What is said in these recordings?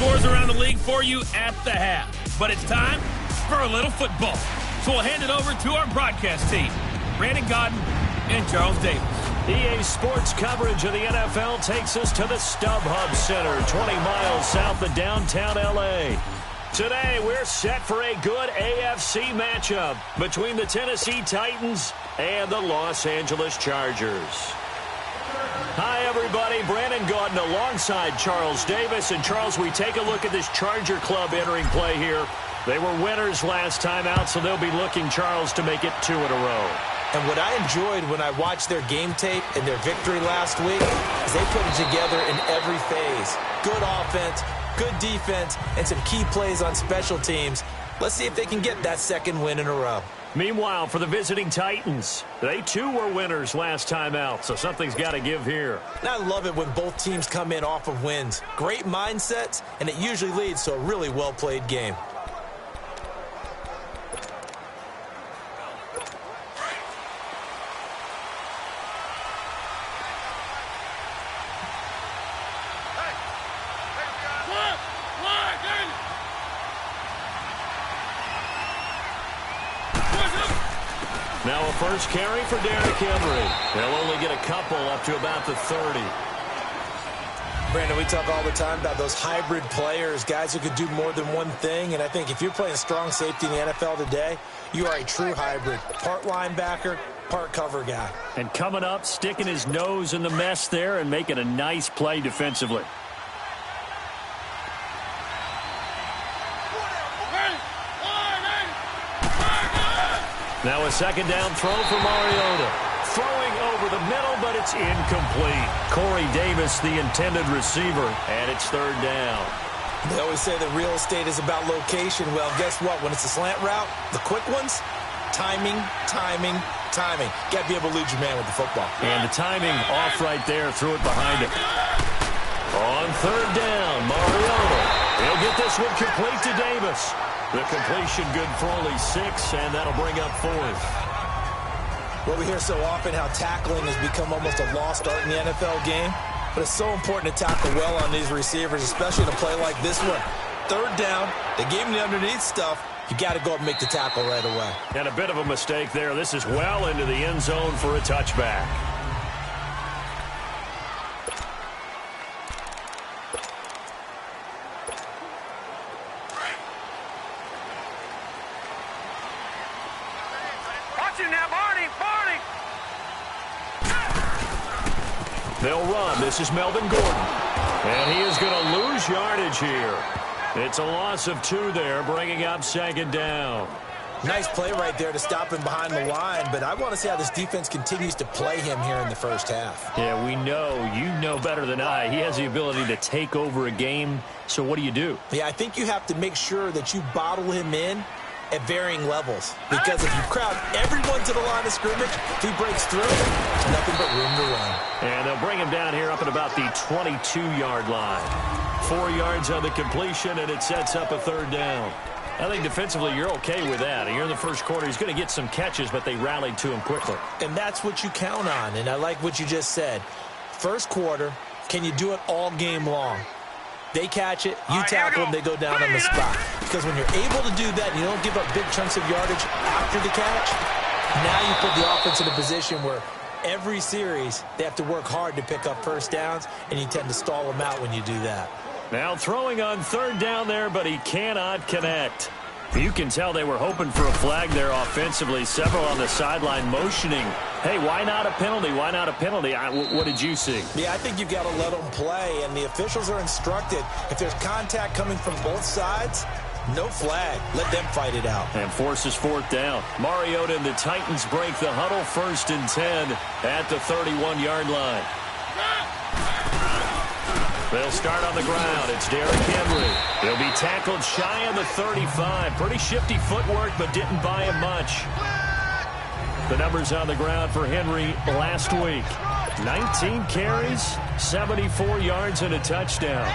scores around the league for you at the half. But it's time for a little football. So we'll hand it over to our broadcast team, Brandon Gaudin and Charles Davis. EA Sports coverage of the NFL takes us to the StubHub Center, 20 miles south of downtown L.A. Today, we're set for a good AFC matchup between the Tennessee Titans and the Los Angeles Chargers. Hi, everybody. Brandon Gaudin alongside Charles Davis. And, Charles, we take a look at this Charger club entering play here. They were winners last time out, so they'll be looking, Charles, to make it 2 in a row. And what I enjoyed when I watched their game tape and their victory last week is they put it together in every phase. Good offense, good defense, and some key plays on special teams. Let's see if they can get that second win in a row. Meanwhile, for the visiting Titans, they too were winners last time out, so something's got to give here. And I love it when both teams come in off of wins. Great mindsets, and it usually leads to a really well-played game. Now a first carry for Derrick Henry. They'll only get a couple up to about the 30. Brandon, we talk all the time about those hybrid players, guys who could do more than one thing. And I think if you're playing strong safety in the NFL today, you are a true hybrid. Part linebacker, part cover guy. And coming up, sticking his nose in the mess there and making a nice play defensively. Now a second down throw for Mariota. Throwing over the middle, but it's incomplete. Corey Davis, the intended receiver, and it's third down. They always say that real estate is about location. Well, guess what? When it's a slant route, the quick ones, timing, timing, timing. Got to be able to lead your man with the football. And the timing off right there. Threw it behind him. On third down, Mariota. He'll get this one complete to Davis. The completion good for only 6, and that'll bring up 4th. Well, we hear so often how tackling has become almost a lost art in the NFL game, but it's so important to tackle well on these receivers, especially in a play like this one. Third down, they gave him the underneath stuff. You got to go up and make the tackle right away. And a bit of a mistake there. This is well into the end zone for a touchback. They'll run. This is Melvin Gordon. And he is going to lose yardage here. It's a loss of 2 there, bringing up second down. Nice play right there to stop him behind the line, but I want to see how this defense continues to play him here in the first half. Yeah, we know. You know better than I. He has the ability to take over a game, so what do? Yeah, I think you have to make sure that you bottle him in at varying levels, because if you crowd everyone to the line of scrimmage, if he breaks through, there's nothing but room to run. And they'll bring him down here up at about the 22-yard line. 4 yards on the completion, and it sets up a third down. I think defensively you're okay with that. Here in the first quarter, he's going to get some catches, but they rallied to him quickly. And that's what you count on, and I like what you just said. First quarter, can you do it all game long? They catch it, you tackle them, they go down on the spot. Because when you're able to do that and you don't give up big chunks of yardage after the catch, now you put the offense in a position where every series they have to work hard to pick up first downs, and you tend to stall them out when you do that. Now throwing on third down there, but he cannot connect. You can tell they were hoping for a flag there offensively. Several on the sideline motioning. Hey, why not a penalty? Why not a penalty? What did you see? Yeah, I think you've got to let them play, and the officials are instructed. If there's contact coming from both sides, no flag. Let them fight it out. And forces fourth down. Mariota and the Titans break the huddle, 1st and 10 at the 31-yard line. They'll start on the ground. It's Derrick Henry. He'll be tackled shy of the 35. Pretty shifty footwork, but didn't buy him much. The numbers on the ground for Henry last week. 19 carries, 74 yards, and a touchdown.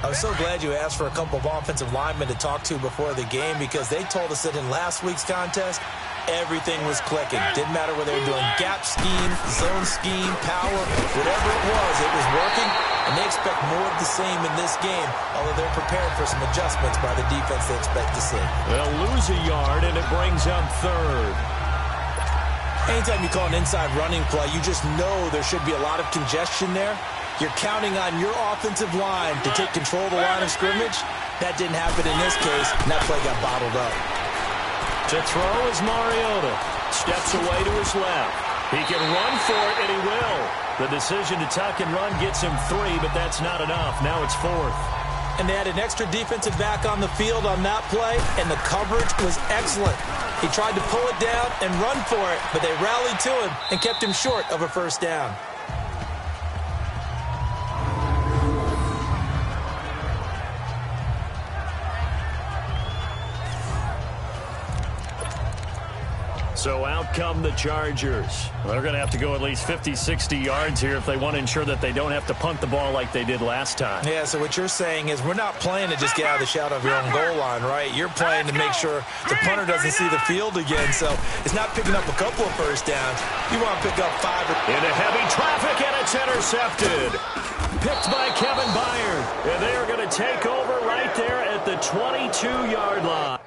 I was so glad you asked for a couple of offensive linemen to talk to before the game, because they told us that in last week's contest, everything was clicking. Didn't matter whether they were doing gap scheme, zone scheme, power, whatever it was working. and they expect more of the same in this game, although they're prepared for some adjustments by the defense they expect to see. They'll lose a yard, and it brings up third. Anytime you call an inside running play, you just know there should be a lot of congestion there. You're counting on your offensive line to take control of the line of scrimmage. That didn't happen in this case, and that play got bottled up. To throw is Mariota. Steps away to his left. He can run for it, and he will. The decision to tuck and run gets him 3, but that's not enough. Now it's 4th. And they had an extra defensive back on the field on that play, and the coverage was excellent. He tried to pull it down and run for it, but they rallied to him and kept him short of a first down. So out come the Chargers. They're going to have to go at least 50, 60 yards here if they want to ensure that they don't have to punt the ball like they did last time. Yeah, so what you're saying is we're not playing to just get out of the shadow of your own goal line, right? You're playing to make sure the punter doesn't see the field again. So it's not picking up a couple of first downs. You want to pick up 5. Into heavy traffic, and it's intercepted. Picked by Kevin Byard. And they are going to take over right there at the 22-yard line.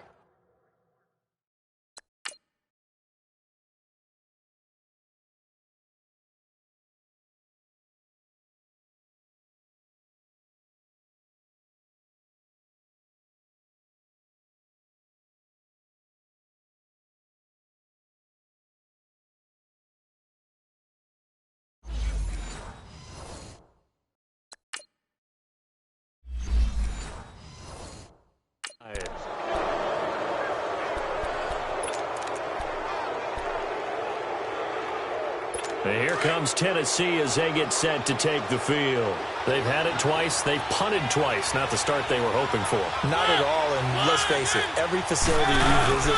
Here comes Tennessee as they get set to take the field. They've had it twice. They've punted twice. Not the start they were hoping for. Not at all, and let's face it, every facility we visit,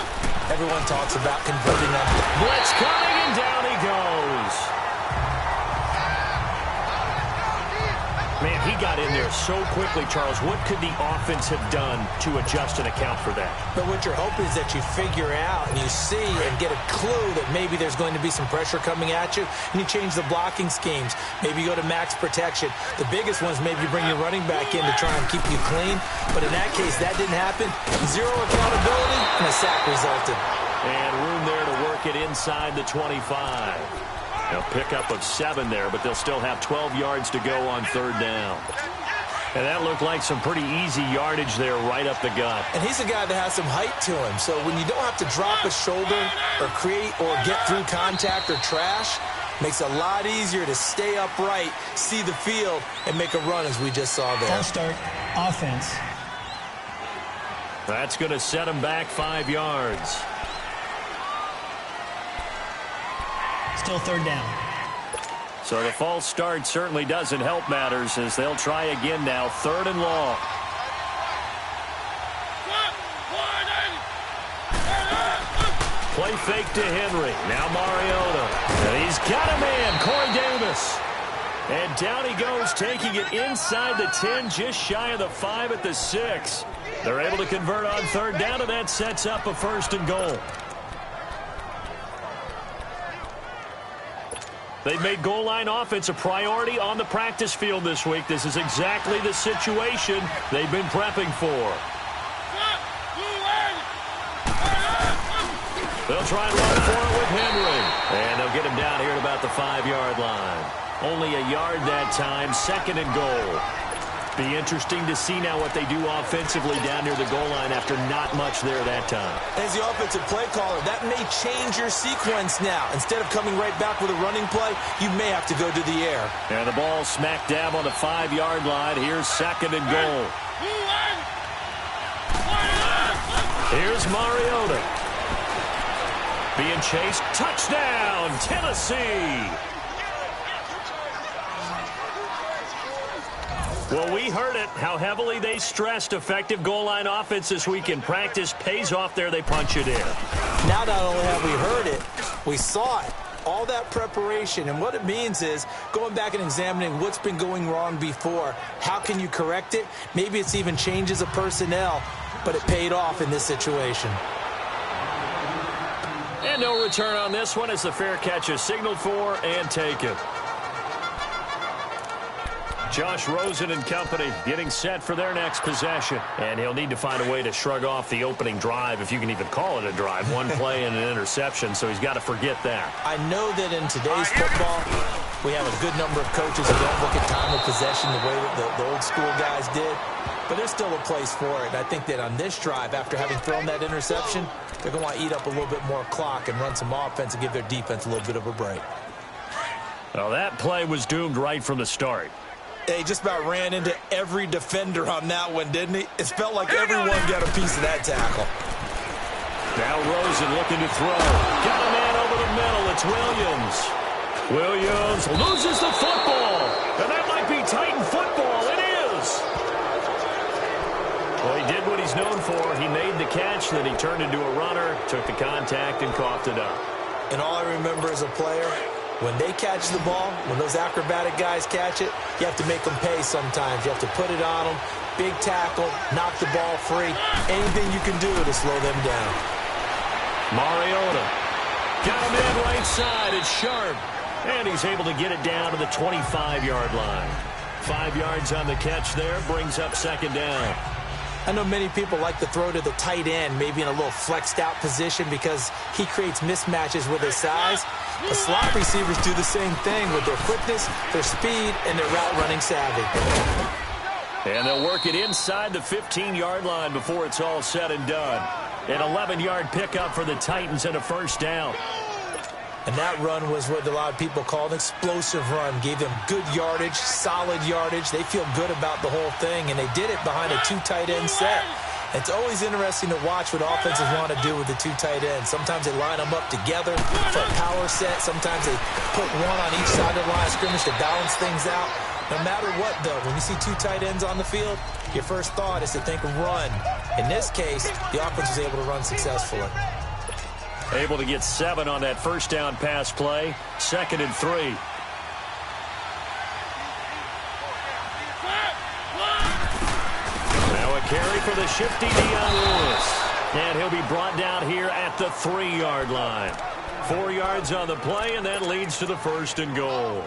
everyone talks about converting on. Blitz coming, and down he goes. Man, he got in there so quickly, Charles. What could the offense have done to adjust and account for that? But what you're hoping is that you figure out and you see and get a clue that maybe there's going to be some pressure coming at you, and you change the blocking schemes. Maybe you go to max protection. The biggest ones, maybe you bring your running back in to try and keep you clean. But in that case, that didn't happen. Zero accountability, and a sack resulted. And room there to work it inside the 25. A pickup of 7 there, but they'll still have 12 yards to go on third down. And that looked like some pretty easy yardage there right up the gut. And he's a guy that has some height to him. So when you don't have to drop a shoulder or create or get through contact or trash, makes it a lot easier to stay upright, see the field, and make a run as we just saw there. False start, offense. That's going to set him back 5 yards. Still third down. So the false start certainly doesn't help matters as they'll try again now. 3rd and long. Play fake to Henry. Now Mariota. And he's got a man, Corey Davis. And down he goes, taking it inside the 10, just shy of the 5 at the 6. They're able to convert on third down, and that sets up a 1st and goal. They've made goal line offense a priority on the practice field this week. This is exactly the situation they've been prepping for. They'll try and run for it with Henry. And they'll get him down here at about the 5-yard line. Only a yard that time, 2nd and goal. Be interesting to see now what they do offensively down near the goal line after not much there that time. As the offensive play caller, that may change your sequence now. Instead of coming right back with a running play, you may have to go to the air. And the ball smack dab on the 5-yard line. Here's 2nd and goal. Here's Mariota. Being chased. Touchdown, Tennessee. Well, we heard it, how heavily they stressed effective goal line offense this week in practice. Pays off there, they punch it in. Now not only have we heard it, we saw it. All that preparation, and what it means is going back and examining what's been going wrong before. How can you correct it? Maybe it's even changes of personnel, but it paid off in this situation. And no return on this one as the fair catch is signaled for and taken. Josh Rosen and company getting set for their next possession. And he'll need to find a way to shrug off the opening drive, if you can even call it a drive. One play and an interception, so he's got to forget that. I know that in today's football, we have a good number of coaches who don't look at time of possession the way that the old school guys did. But there's still a place for it. And I think that on this drive, after having thrown that interception, they're going to want to eat up a little bit more clock and run some offense and give their defense a little bit of a break. Well, that play was doomed right from the start. He just about ran into every defender on that one, didn't he? It felt like everyone got a piece of that tackle. Now Rosen looking to throw. Got a man over the middle. It's Williams. Williams loses the football. And that might be Titan football. It is. Well, he did what he's known for. He made the catch, then he turned into a runner, took the contact, and coughed it up. And all I remember as a player, when they catch the ball, when those acrobatic guys catch it, you have to make them pay sometimes. You have to put it on them, big tackle, knock the ball free, anything you can do to slow them down. Mariota got him in right side. It's Sharp. And he's able to get it down to the 25-yard line. 5 yards on the catch there, brings up second down. I know many people like to throw to the tight end, maybe in a little flexed out position because he creates mismatches with his size. The slot receivers do the same thing with their quickness, their speed, and their route running savvy. And they'll work it inside the 15-yard line before it's all said and done. An 11-yard pickup for the Titans and a first down. And that run was what a lot of people call an explosive run. Gave them good yardage, solid yardage. They feel good about the whole thing, and they did it behind a 2 tight end set. It's always interesting to watch what offenses want to do with the 2 tight ends. Sometimes they line them up together for a power set. Sometimes they put one on each side of the line of scrimmage to balance things out. No matter what, though, when you see 2 tight ends on the field, your first thought is to think run. In this case, the offense was able to run successfully. Able to get 7 on that first down pass play. 2nd and 3. Now a carry for the shifty Dion Lewis. And he'll be brought down here at the 3-yard line. 4 yards on the play, and that leads to the 1st and goal.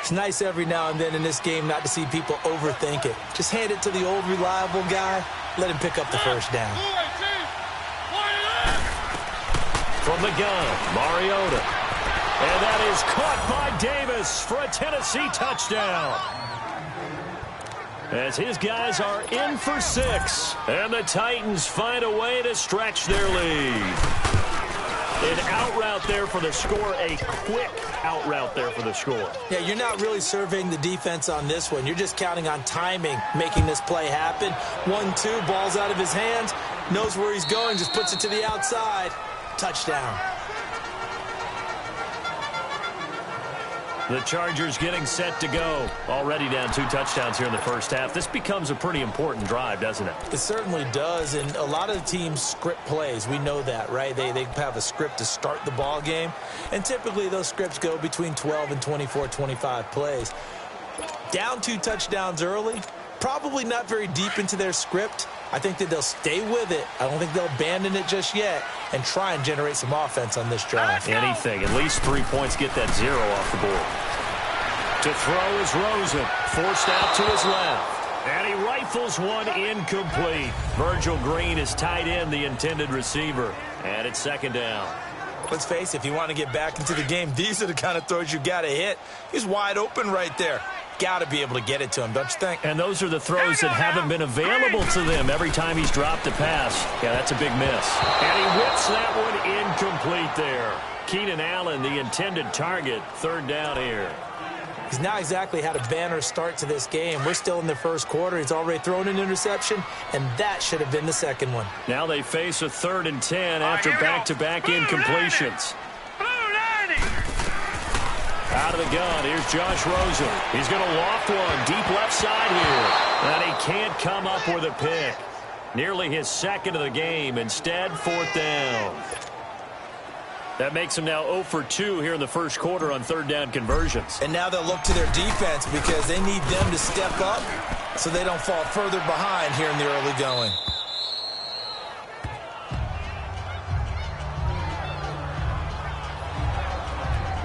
It's nice every now and then in this game not to see people overthink it. Just hand it to the old reliable guy. Let him pick up the first down. From the gun, Mariota. And that is caught by Davis for a Tennessee touchdown. As his guys are in for 6. And the Titans find a way to stretch their lead. An out route there for the score. A quick out route there for the score. Yeah, you're not really surveying the defense on this one. You're just counting on timing, making this play happen. 1-2, ball's out of his hands. Knows where he's going, just puts it to the outside. Touchdown. The Chargers getting set to go. Already down 2 touchdowns here in the first half. This becomes a pretty important drive, doesn't it? It certainly does, and a lot of the teams script plays. We know that, right? They have a script to start the ball game, and typically those scripts go between 12 and 24, 25 plays. Down 2 touchdowns early, probably not very deep into their script. I think that they'll stay with it. I don't think they'll abandon it just yet and try and generate some offense on this drive. Anything. At least 3 points, get that 0 off the board. To throw is Rosen. Forced out to his left. And he rifles one incomplete. Virgil Green is tied in, the intended receiver. And it's 2nd down. Let's face it, if you want to get back into the game, these are the kind of throws you got to hit. He's wide open right there. Got to be able to get it to him, don't you think? And those are the throws that haven't been available to them every time he's dropped a pass. Yeah, that's a big miss. And he whips that one incomplete there. Keenan Allen, the intended target, 3rd down here. He's not exactly had a banner start to this game. We're still in the first quarter. He's already thrown an interception, and that should have been the 2nd one. Now they face a 3rd and 10 after back-to-back incompletions. Out of the gun, here's Josh Rosen. He's going to loft one deep left side here. And he can't come up with a pick. Nearly his 2nd of the game. Instead, 4th down. That makes him now 0 for 2 here in the first quarter on 3rd down conversions. And now they'll look to their defense because they need them to step up so they don't fall further behind here in the early going.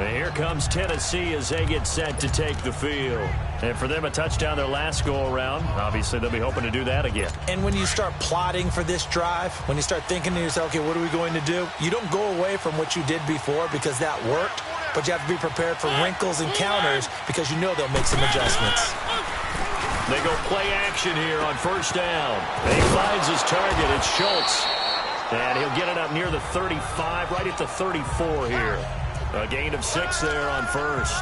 And here comes Tennessee as they get set to take the field. And for them, a touchdown their last go-around. Obviously, they'll be hoping to do that again. And when you start plotting for this drive, when you start thinking to yourself, okay, what are we going to do? You don't go away from what you did before because that worked, but you have to be prepared for wrinkles and counters because you know they'll make some adjustments. They go play action here on first down. And he finds his target. It's Schultz. And he'll get it up near the 35, right at the 34 here. A gain of 6 there on first.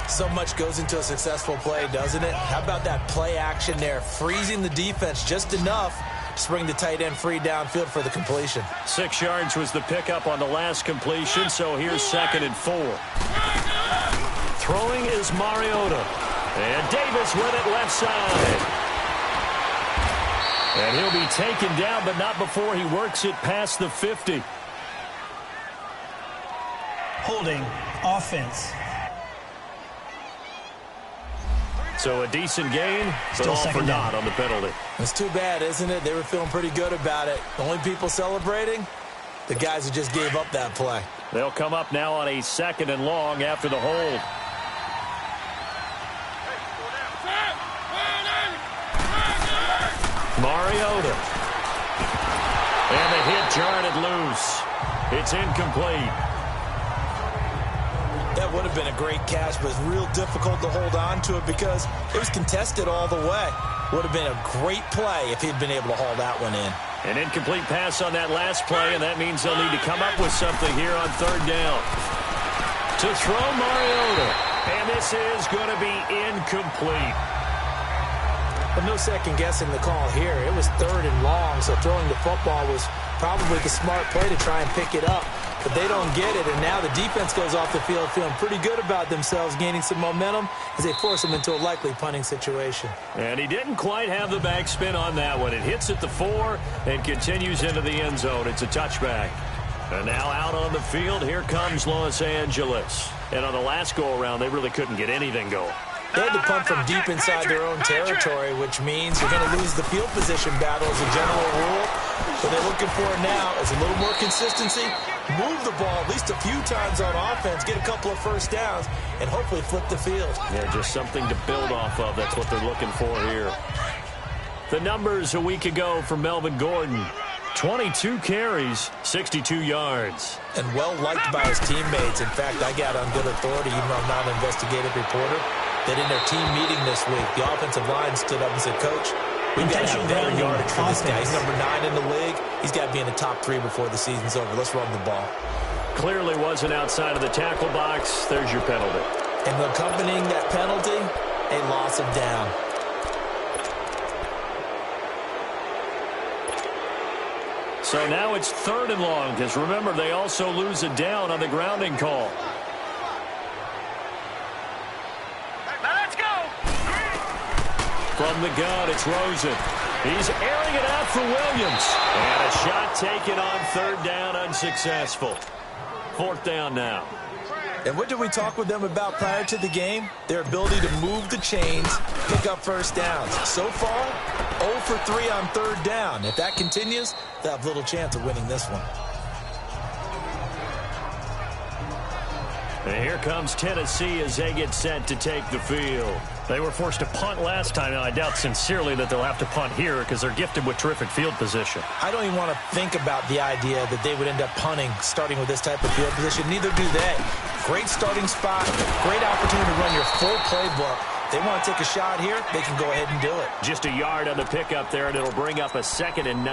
So much goes into a successful play, doesn't it? How about that play action there, freezing the defense just enough to bring the tight end free downfield for the completion. 6 yards was the pickup on the last completion, so here's 2nd and 4. Throwing is Mariota. And Davis with it left side. And he'll be taken down, but not before he works it past the 50. Holding offense. So a decent gain, but Still all for second naught down. on the penalty. It's too bad, isn't it? They were feeling pretty good about it. The only people celebrating, the guys who just gave up that play. They'll come up now on a 2nd and long after the hold. Mariota. And the hit jarred it loose. It's incomplete. That would have been a great catch, but it's real difficult to hold on to it because it was contested all the way. Would have been a great play if he'd been able to haul that one in. An incomplete pass on that last play, and that means they'll need to come up with something here on 3rd down. To throw Mariota. And this is going to be incomplete. But no second guessing the call here. It was 3rd and long, so throwing the football was probably the smart play to try and pick it up. But they don't get it, and now the defense goes off the field feeling pretty good about themselves, gaining some momentum as they force them into a likely punting situation. And he didn't quite have the backspin on that one. It hits at the 4 and continues into the end zone. It's a touchback. And now out on the field, here comes Los Angeles. And on the last go-around, they really couldn't get anything going. They had to punt from deep inside their own territory, which means you're going to lose the field position battle as a general rule. What they're looking for now is a little more consistency, move the ball at least a few times on offense, get a couple of first downs, and hopefully flip the field. Yeah, just something to build off of. That's what they're looking for here. The numbers a week ago for Melvin Gordon. 22 carries, 62 yards. And well liked by his teammates. In fact, I got on good authority, even though I'm not an investigative reporter, that in their team meeting this week, the offensive line stood up and said, Coach, we've got to have better yardage for this guy. He's number 9 in the league. He's got to be in the top 3 before the season's over. Let's run the ball. Clearly wasn't outside of the tackle box. There's your penalty. And accompanying that penalty, a loss of down. So now it's 3rd and long, because remember, they also lose a down on the grounding call. Let's go! From the gun, it's Rosen. He's airing it out for Williams. And a shot taken on 3rd down, unsuccessful. 4th down now. And what did we talk with them about prior to the game? Their ability to move the chains, pick up first downs. So far, 0 for 3 on 3rd down. If that continues, they'll have little chance of winning this one. And here comes Tennessee as they get set to take the field. They were forced to punt last time. Now, I doubt sincerely that they'll have to punt here because they're gifted with terrific field position. I don't even want to think about the idea that they would end up punting starting with this type of field position. Neither do they. Great starting spot, great opportunity to run your full playbook. They want to take a shot here, they can go ahead and do it. Just a yard on the pickup there, and it'll bring up a 2nd and 9.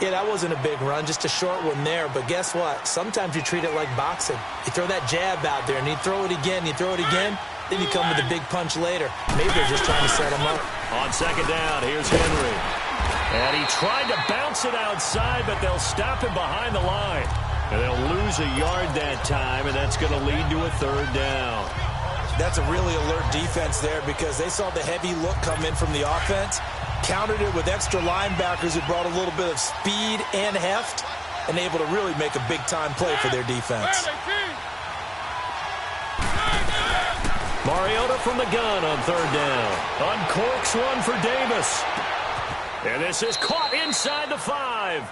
Yeah, that wasn't a big run, just a short one there. But guess what? Sometimes you treat it like boxing. You throw that jab out there, and you throw it again, you throw it again, then you come with a big punch later. Maybe they're just trying to set him up. On 2nd down, here's Henry. And he tried to bounce it outside, but they'll stop him behind the line. And they'll lose a yard that time, and that's going to lead to a 3rd down. That's a really alert defense there because they saw the heavy look come in from the offense, countered it with extra linebackers who brought a little bit of speed and heft, and able to really make a big-time play for their defense. Mariota from the gun on 3rd down. Uncorks one for Davis. And this is caught inside the 5.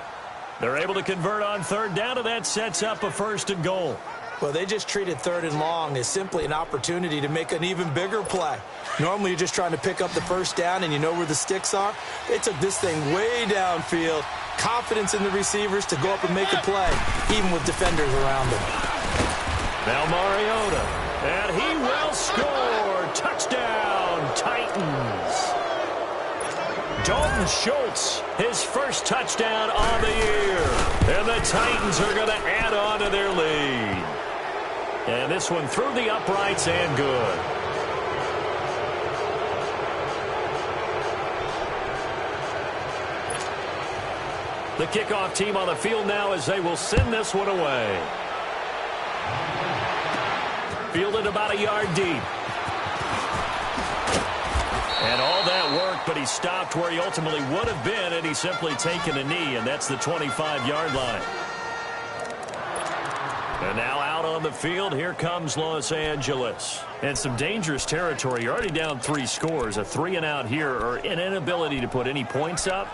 They're able to convert on 3rd down, and that sets up a 1st and goal. Well, they just treated 3rd and long as simply an opportunity to make an even bigger play. Normally, you're just trying to pick up the first down and you know where the sticks are. They took this thing way downfield. Confidence in the receivers to go up and make a play, even with defenders around them. Now Mariota, and he will score. Touchdown, Titans. Dalton Schultz, his first touchdown on the year. And the Titans are going to add on to their lead. And this one through the uprights and good. The kickoff team on the field now as they will send this one away. Fielded about a yard deep. And all that work, but he stopped where he ultimately would have been, and he's simply taken a knee, and that's the 25-yard line. And now out on the field, here comes Los Angeles. And some dangerous territory. You're already down 3 scores. A 3-and-out here, or an inability to put any points up.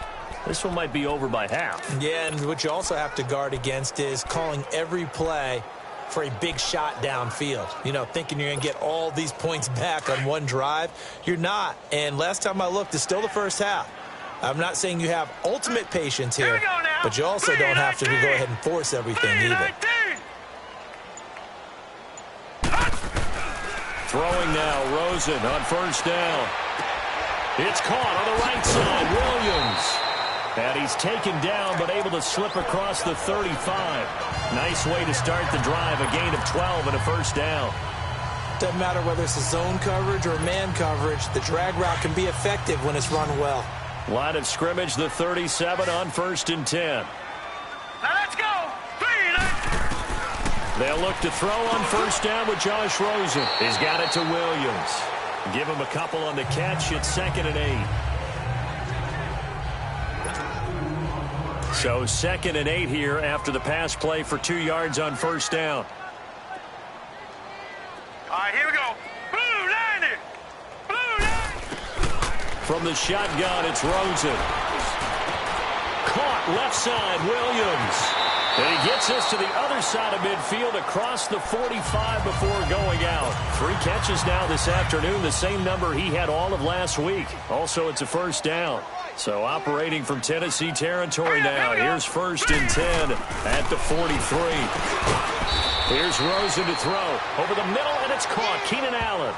This one might be over by half. Yeah, and what you also have to guard against is calling every play for a big shot downfield. You know, thinking you're going to get all these points back on one drive. You're not. And last time I looked, it's still the first half. I'm not saying you have ultimate patience here, but you also don't have to go ahead and force everything either. Throwing now, Rosen on first down. It's caught on the right side, Williams. And he's taken down, but able to slip across the 35. Nice way to start the drive, a gain of 12 and a first down. Doesn't matter whether it's a zone coverage or man coverage, the drag route can be effective when it's run well. Line of scrimmage, the 37 on 1st and 10. Now let's go. They'll look to throw on first down with Josh Rosen. He's got it to Williams. Give him a couple on the catch. It's 2nd and 8. So 2nd and 8 here after the pass play for 2 yards on first down. All right, here we go. Blue line. Blue line. From the shotgun, it's Rosen. Caught left side, Williams. And he gets us to the other side of midfield across the 45 before going out. 3 catches now this afternoon, the same number he had all of last week. Also, it's a first down. So operating from Tennessee territory now. Here's 1st and 10 at the 43. Here's Rosen to throw. Over the middle, and it's caught. Keenan Allen.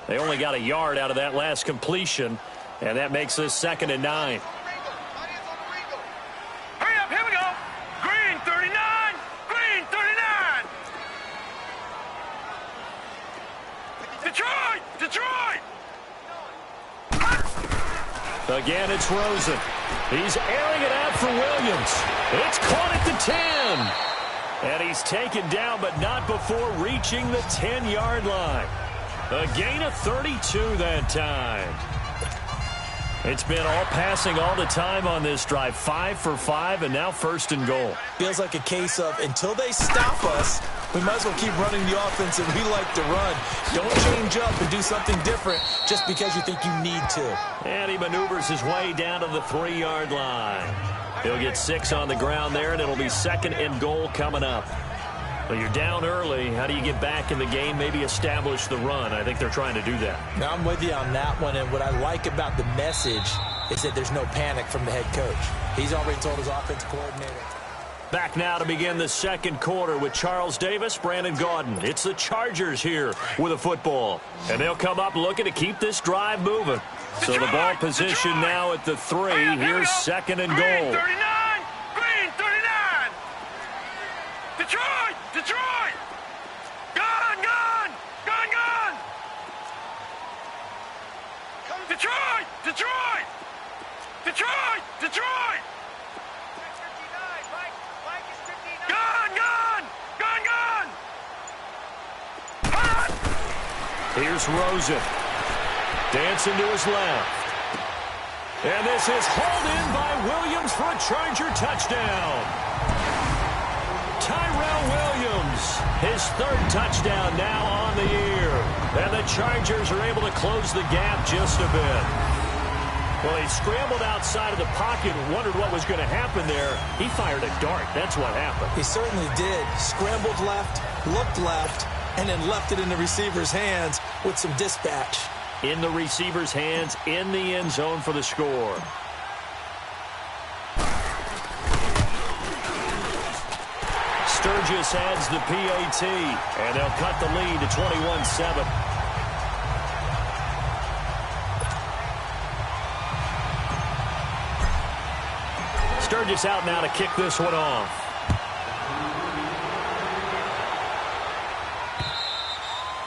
They only got a yard out of that last completion, and that makes this 2nd and 9. Hurry up, here we go. Green 39. Green 39. Detroit! Detroit! Again, it's Rosen. He's airing it out for Williams. It's caught at the 10. And he's taken down, but not before reaching the 10-yard line. A gain of 32 that time. It's been all passing all the time on this drive. 5 for 5, and now 1st and goal. Feels like a case of until they stop us, we might as well keep running the offense that we like to run. Don't change up and do something different just because you think you need to. And he maneuvers his way down to the 3-yard line. He'll get 6 on the ground there, and it'll be 2nd and goal coming up. Well, you're down early. How do you get back in the game, maybe establish the run? I think they're trying to do that. Now, I'm with you on that one, and what I like about the message is that there's no panic from the head coach. He's already told his offensive coordinator. Back now to begin the 2nd quarter with Charles Davis, Brandon Gaudin. It's the Chargers here with a football. And they'll come up looking to keep this drive moving. So the ball position now at the 3. Here's 2nd and goal. Green 39. Green 39. Detroit! Detroit! Gone! Gone! Gone! Gone! Detroit! Detroit! Detroit! Detroit! Gone! Gone! Gone! Gone! Hot! Here's Rosen. Dancing to his left. And this is hauled in by Williams for a Charger touchdown. Tyrell Williams, his 3rd touchdown now on the year. And the Chargers are able to close the gap just a bit. Well, he scrambled outside of the pocket and wondered what was going to happen there. He fired a dart. That's what happened. He certainly did. Scrambled left, looked left, and then left it in the receiver's hands with some dispatch. In the receiver's hands, in the end zone for the score. Sturgis adds the PAT, and they'll cut the lead to 21-7. Sturgis out now to kick this one off.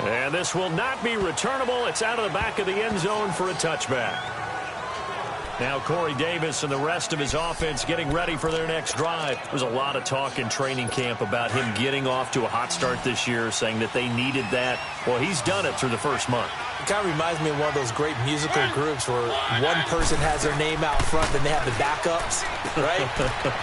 And this will not be returnable. It's out of the back of the end zone for a touchback. Now Corey Davis and the rest of his offense getting ready for their next drive. There's a lot of talk in training camp about him getting off to a hot start this year, saying that they needed that. Well, he's done it through the first month. It kind of reminds me of one of those great musical groups where one person has their name out front, then they have the backups, right?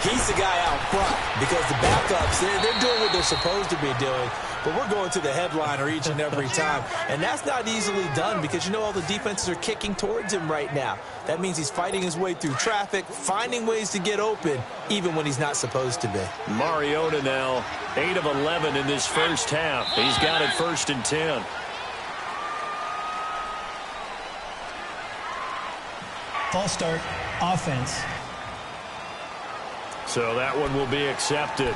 He's the guy out front because the backups, they're doing what they're supposed to be doing. But we're going to the headliner each and every time. And that's not easily done because, you know, all the defenses are kicking towards him right now. That means he's fighting his way through traffic, finding ways to get open, even when he's not supposed to be. Mariota now, 8 of 11 in this first half. He's got it 1st and 10. False start, offense. So that one will be accepted.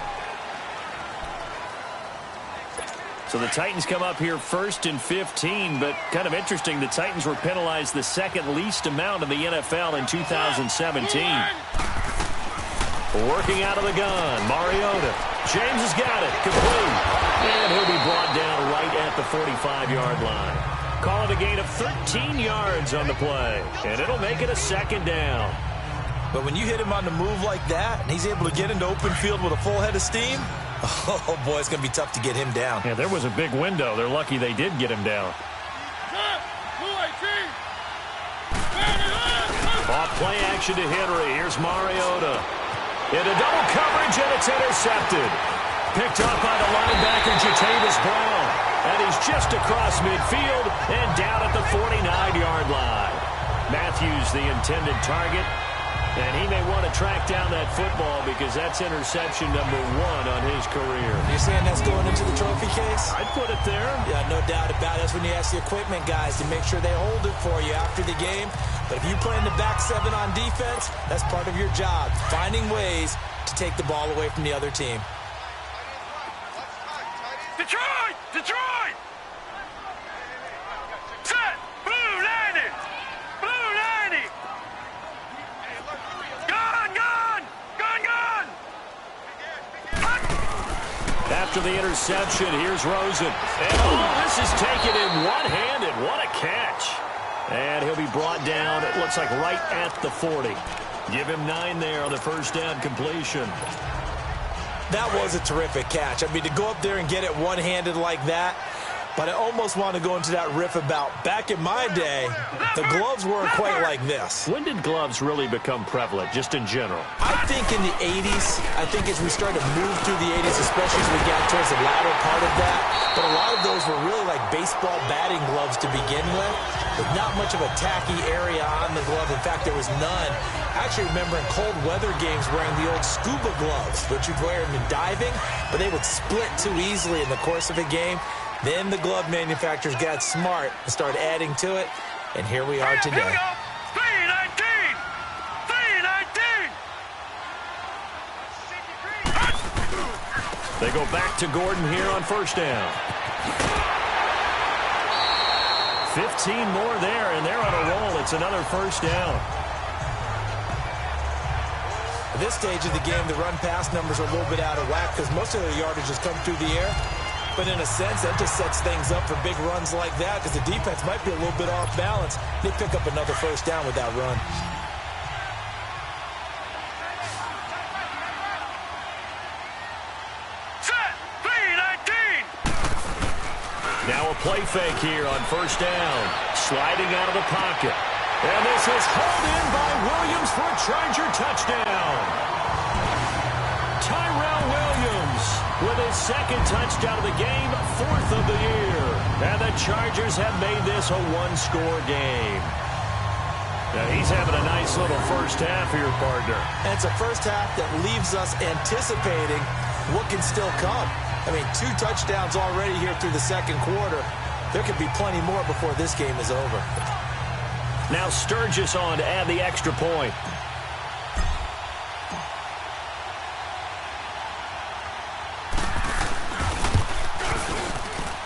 So the Titans come up here 1st and 15, but kind of interesting, the Titans were penalized the second least amount in the NFL in 2017. Working out of the gun, Mariota. James has got it, complete. And he'll be brought down right at the 45-yard line. Call it a gain of 13 yards on the play, and it'll make it a 2nd down. But when you hit him on the move like that, and he's able to get into open field with a full head of steam, oh, boy, it's going to be tough to get him down. Yeah, there was a big window. They're lucky they did get him down. Off play action to Henry. Here's Mariota. Into double coverage, and it's intercepted. Picked up by the linebacker, Jatavis Brown. And he's just across midfield and down at the 49-yard line. Matthews, the intended target. And he may want to track down that football because that's interception number 1 on his career. You're saying that's going into the trophy case? I'd put it there. Yeah, no doubt about it. That's when you ask the equipment guys to make sure they hold it for you after the game. But if you play in the back 7 on defense, that's part of your job, finding ways to take the ball away from the other team. Detroit! Detroit! Set! Blue 90! Blue 90! After the interception, here's Rosen. And this is taken in one-handed. What a catch. And he'll be brought down, it looks like right at the 40. Give him 9 there on the first down completion. That was a terrific catch. I mean, to go up there and get it one-handed like that, but I almost want to go into that riff about back in my day, the gloves weren't quite like this. When did gloves really become prevalent, just in general? I think in the 80s. I think as we started to move through the 80s, especially as we got towards the latter part of that. But a lot of those were really like baseball batting gloves to begin with, with not much of a tacky area on the glove. In fact, there was none. I actually remember in cold weather games wearing the old scuba gloves, which you'd wear them in diving, but they would split too easily in the course of a game. Then the glove manufacturers got smart and started adding to it, and here we are today. Here we go. 319! 319! They go back to Gordon here on first down. 15 more there, and they're on a roll. It's another first down. At this stage of the game, the run-pass numbers are a little bit out of whack because most of the yardage has come through the air. But in a sense, that just sets things up for big runs like that because the defense might be a little bit off balance. They pick up another first down with that run. Set! 319! Now a play fake here on first down. Sliding out of the pocket. And this is hauled in by Williams for a Charger touchdown. Tyrell Williams with his 2nd touchdown of the game, 4th of the year. And the Chargers have made this a 1-score game. Now he's having a nice little first half here, partner. And it's a first half that leaves us anticipating what can still come. I mean, 2 touchdowns already here through the second quarter. There could be plenty more before this game is over. Now Sturgis on to add the extra point.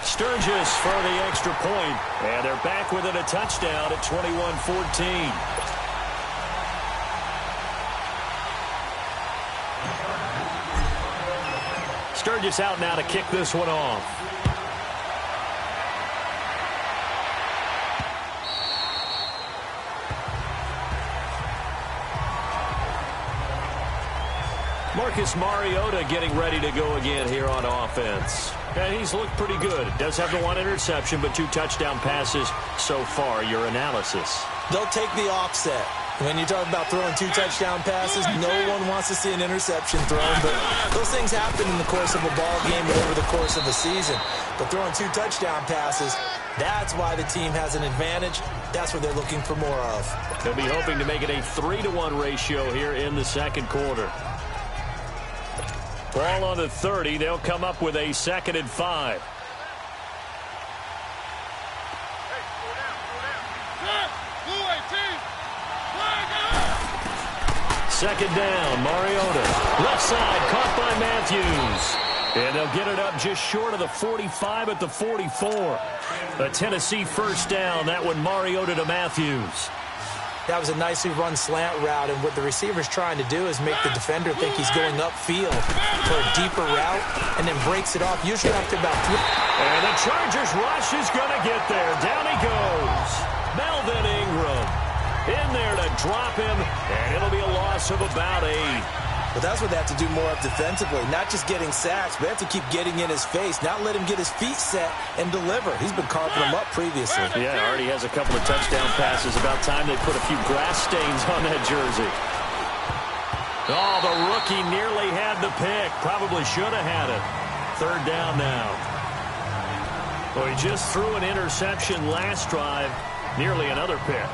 Sturgis for the extra point. And they're back within a touchdown at 21-14. Sturgis out now to kick this one off. Marcus Mariota getting ready to go again here on offense. And he's looked pretty good. Does have the 1 interception, but 2 touchdown passes so far. Your analysis? They'll take the offset. When you talk about throwing 2 touchdown passes, no one wants to see an interception thrown, but those things happen in the course of a ball game and over the course of a season. But throwing 2 touchdown passes, that's why the team has an advantage. That's what they're looking for more of. They'll be hoping to make it a 3-to-1 ratio here in the second quarter. Ball on the 30. They'll come up with a 2nd and 5. Second down, Mariota. Left side, caught by Matthews. And they'll get it up just short of the 45 at the 44. A Tennessee first down. That one Mariota to Matthews. That was a nicely run slant route, and what the receiver's trying to do is make the defender think he's going upfield for a deeper route, and then breaks it off, usually after about 3. And the Chargers rush is going to get there. Down he goes. Melvin Ingram in there to drop him, and it'll be a loss of about 8. But that's what they have to do more of defensively, not just getting sacks, but they have to keep getting in his face, not let him get his feet set and deliver. He's been carving them up previously. Yeah, already has a couple of touchdown passes. About time they put a few grass stains on that jersey. Oh, the rookie nearly had the pick. Probably should have had it. 3rd down now. Well, he just threw an interception last drive. Nearly another pick.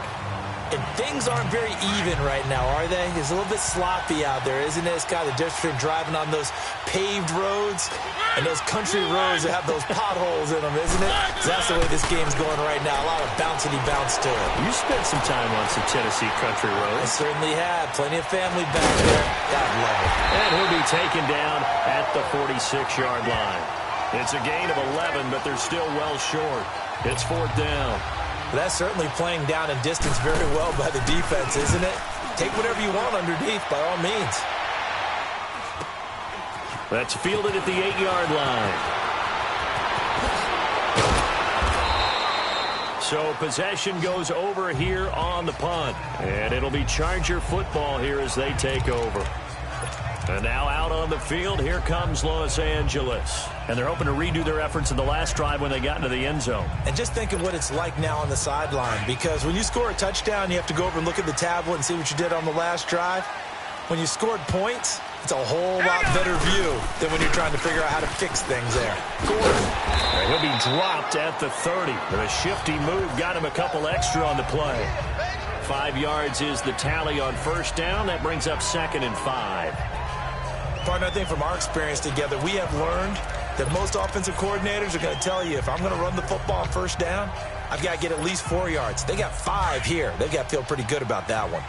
And things aren't very even right now, are they? It's a little bit sloppy out there, isn't it? It's kind of the difference between driving on those paved roads and those country roads that have those potholes in them, isn't it? That's the way this game's going right now. A lot of bouncy bounce to it. You spent some time on some Tennessee country roads. I certainly have. Plenty of family back there. God love it. And he'll be taken down at the 46-yard line. It's a gain of 11, but they're still well short. It's 4th down. That's certainly playing down in distance very well by the defense, isn't it? Take whatever you want underneath, by all means. That's fielded at the 8-yard line. So possession goes over here on the punt. And it'll be Charger football here as they take over. And now out on the field, here comes Los Angeles. And they're hoping to redo their efforts in the last drive when they got into the end zone. And just think of what it's like now on the sideline, because when you score a touchdown, you have to go over and look at the tablet and see what you did on the last drive. When you scored points, it's a whole lot better view than when you're trying to figure out how to fix things there. And he'll be dropped at the 30. A shifty move got him a couple extra on the play. 5 yards is the tally on first down. That brings up 2nd and 5. Partner, I think from our experience together, we have learned that most offensive coordinators are going to tell you, if I'm going to run the football on first down, I've got to get at least 4 yards. They got 5 here. They've got to feel pretty good about that one.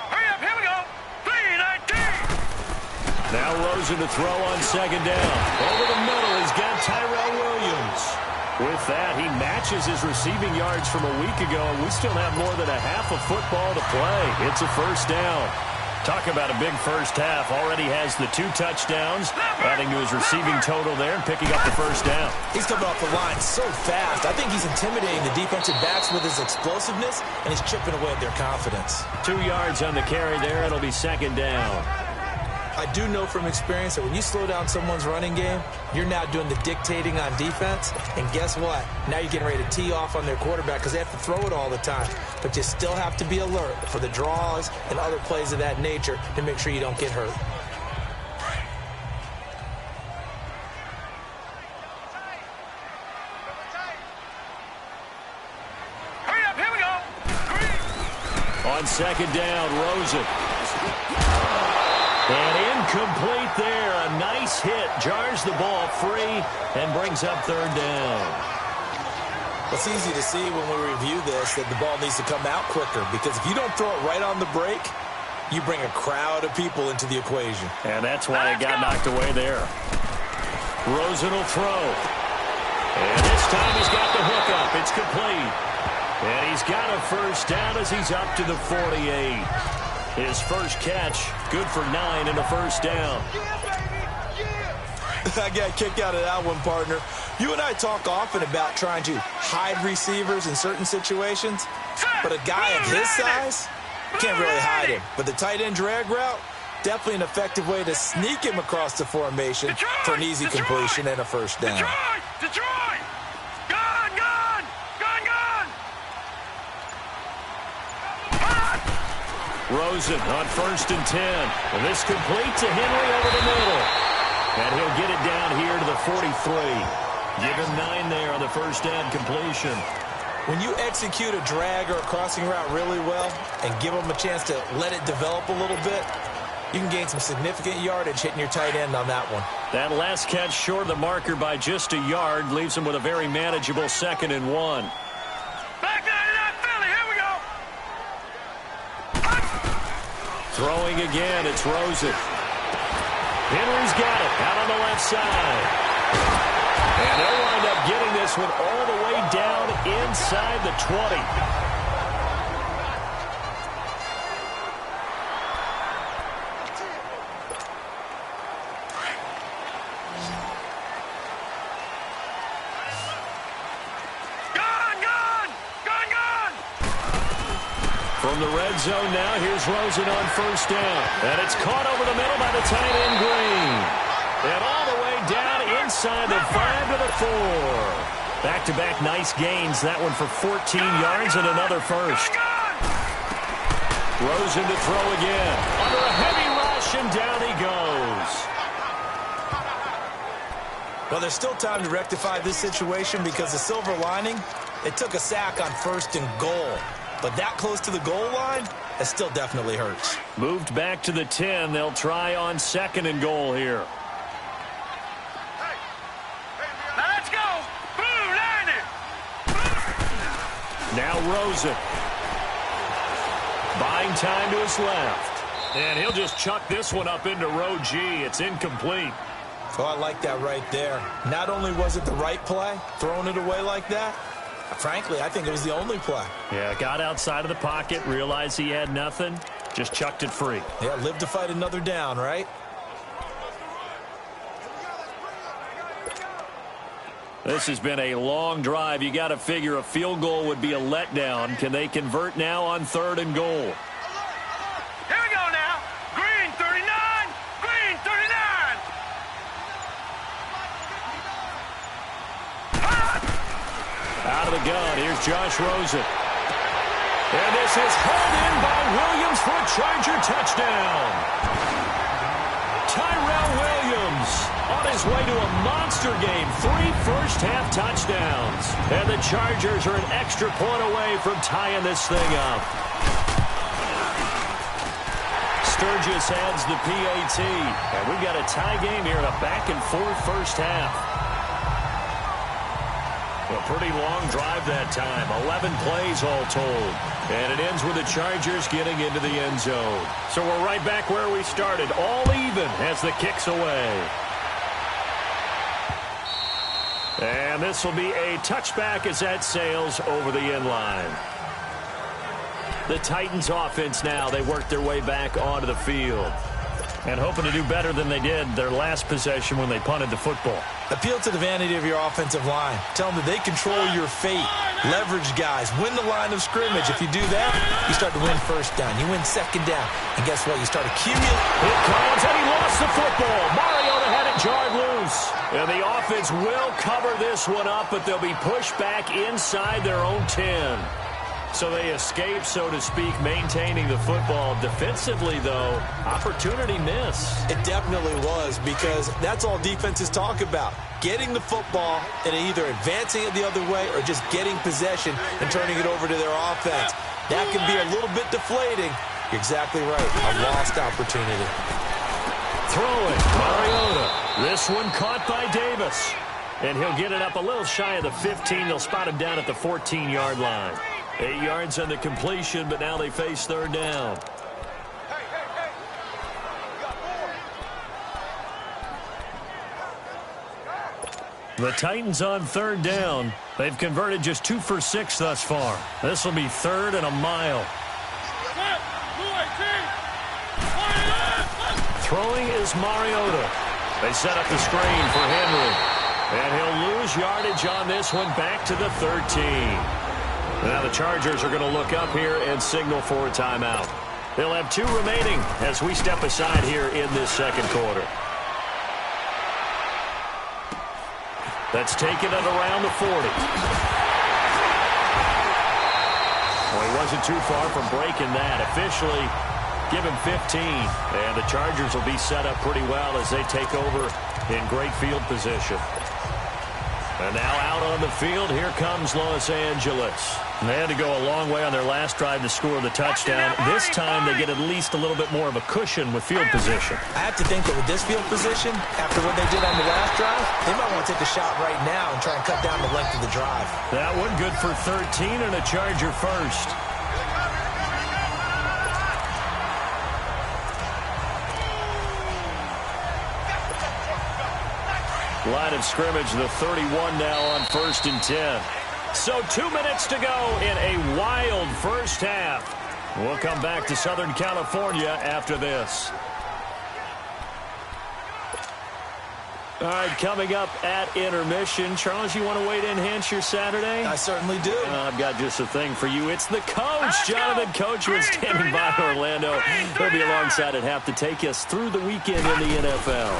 Hurry up, here we go. 3-19. Now Rosen to throw on 2nd down. Over the middle, he's got Tyrell Williams. With that, he matches his receiving yards from a week ago, and we still have more than a half of football to play. It's a first down. Talk about a big first half. Already has the 2 touchdowns, adding to his receiving total there and picking up the first down. He's coming off the line so fast. I think he's intimidating the defensive backs with his explosiveness, and he's chipping away at their confidence. 2 yards on the carry there. It'll be 2nd down. I do know from experience that when you slow down someone's running game, you're now doing the dictating on defense. And guess what? Now you're getting ready to tee off on their quarterback because they have to throw it all the time. But you still have to be alert for the draws and other plays of that nature to make sure you don't get hurt. On second down, Rosen. And incomplete there. A nice hit. Jars the ball free and brings up third down. It's easy to see when we review this that the ball needs to come out quicker, because if you don't throw it right on the break, you bring a crowd of people into the equation. And that's why it got knocked away there. Rosen will throw. And this time he's got the hook up. It's complete. And he's got a first down as he's up to the 48. His first catch, good for 9 and a first down. I got a kick out of that one, partner. You and I talk often about trying to hide receivers in certain situations, but a guy of his size can't really hide him. But the tight end drag route, definitely an effective way to sneak him across the formation for an easy completion and a first down. Detroit! Gone! Gone! Gone! Gone! Rosen on 1st and 10. And this complete to Henry over the middle. And he'll get it down here to the 43. Give him 9 there on the first down completion. When you execute a drag or a crossing route really well and give them a chance to let it develop a little bit, you can gain some significant yardage hitting your tight end on that one. That last catch short of the marker by just a yard leaves him with a very manageable 2nd and 1. Back down to that Philly. Here we go. Throwing again, it's Rosen. Henry's got it out on the left side. And they'll wind up getting this one all the way down inside the 20. From the red zone now, here's Rosen on first down. And it's caught over the middle by the tight end Green. And all the way down inside the 5 to the 4. Back-to-back nice gains. That one for 14 yards and another first. Rosen to throw again. Under a heavy rush, and down he goes. Well, there's still time to rectify this situation, because the silver lining, it took a sack on 1st and goal. But that close to the goal line, it still definitely hurts. Moved back to the 10. They'll try on 2nd and goal here. Let's go. Blue line it. Now Rosen. Buying time to his left. And he'll just chuck this one up into row G. It's incomplete. Oh, I like that right there. Not only was it the right play, throwing it away like that, frankly, I think it was the only play. Yeah, got outside of the pocket, realized he had nothing, just chucked it free. Yeah, live to fight another down, right? This has been a long drive. You got to figure a field goal would be a letdown. Can they convert now on 3rd and goal? Here we go now. Green 39. Green 39. Out of the gun, here's Josh Rosen. And this is hauled in by Williams for a Charger touchdown. Tyrell Williams on his way to a monster game. 3 first-half touchdowns. And the Chargers are an extra point away from tying this thing up. Sturgis adds the PAT. And we've got a tie game here in a back-and-forth first half. A pretty long drive that time. 11 plays all told. And it ends with the Chargers getting into the end zone. So we're right back where we started. All even as the kick's away. And this will be a touchback as that sails over the end line. The Titans offense now. They work their way back onto the field. And hoping to do better than they did their last possession when they punted the football. Appeal to the vanity of your offensive line. Tell them that they control your fate. Leverage guys. Win the line of scrimmage. If you do that, you start to win first down. You win second down. And guess what? You start accumulating. It comes, and he lost the football. Mariota had it jarred loose. And the offense will cover this one up, but they'll be pushed back inside their own 10. So they escape, so to speak, maintaining the football. Defensively, though, opportunity miss. It definitely was, because that's all defenses talk about. Getting the football and either advancing it the other way or just getting possession and turning it over to their offense. That can be a little bit deflating. You're exactly right. A lost opportunity. Throwing, Mariota. This one caught by Davis. And he'll get it up a little shy of the 15. They'll spot him down at the 14-yard line. 8 yards on the completion, but now they face third down. The Titans on third down. They've converted just 2 for 6 thus far. This will be 3rd and a mile. Throwing is Mariota. They set up the screen for Henry. And he'll lose yardage on this one back to the 13. Now the Chargers are going to look up here and signal for a timeout. They'll have 2 remaining as we step aside here in this second quarter. That's taken at around the 40. Well, he wasn't too far from breaking that. Officially, give him 15. And the Chargers will be set up pretty well as they take over in great field position. And now out on the field, here comes Los Angeles. And they had to go a long way on their last drive to score the touchdown. This time they get at least a little bit more of a cushion with field position. I have to think that with this field position, after what they did on the last drive, they might want to take a shot right now and try and cut down the length of the drive. That one good for 13 and a Charger first. Line of scrimmage, the 31 now on 1st and 10. So 2 minutes to go in a wild first half. We'll come back to Southern California after this. All right, coming up at intermission. Charles, you want to weigh in enhance your Saturday? I certainly do. I've got just a thing for you. It's the coach, Jonathan Coachman, standing by Orlando. He'll be alongside at half to take us through the weekend in the NFL.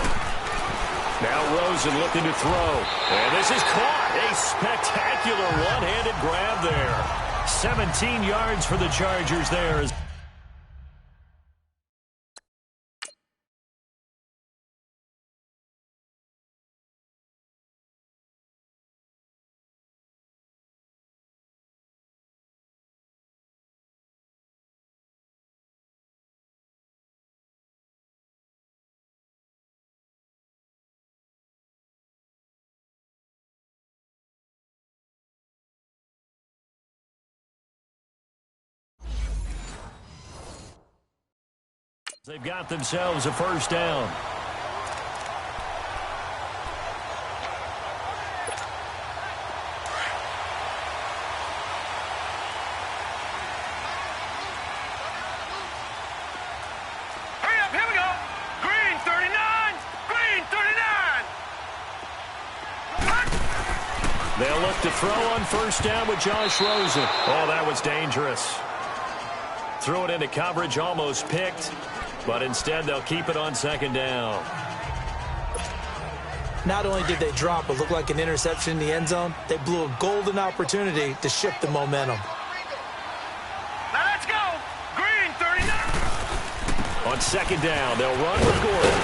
Now Rosen looking to throw. And this is caught. A spectacular one-handed grab there. 17 yards for the Chargers there. They've got themselves a first down. Hurry up, here we go. Green 39. Green 39. They'll look to throw on first down with Josh Rosen. Oh, that was dangerous. Threw it into coverage, almost picked. But instead, they'll keep it on second down. Not only did they drop what looked like an interception in the end zone, they blew a golden opportunity to shift the momentum. Now let's go. Green 39. On second down, they'll run with Gordon.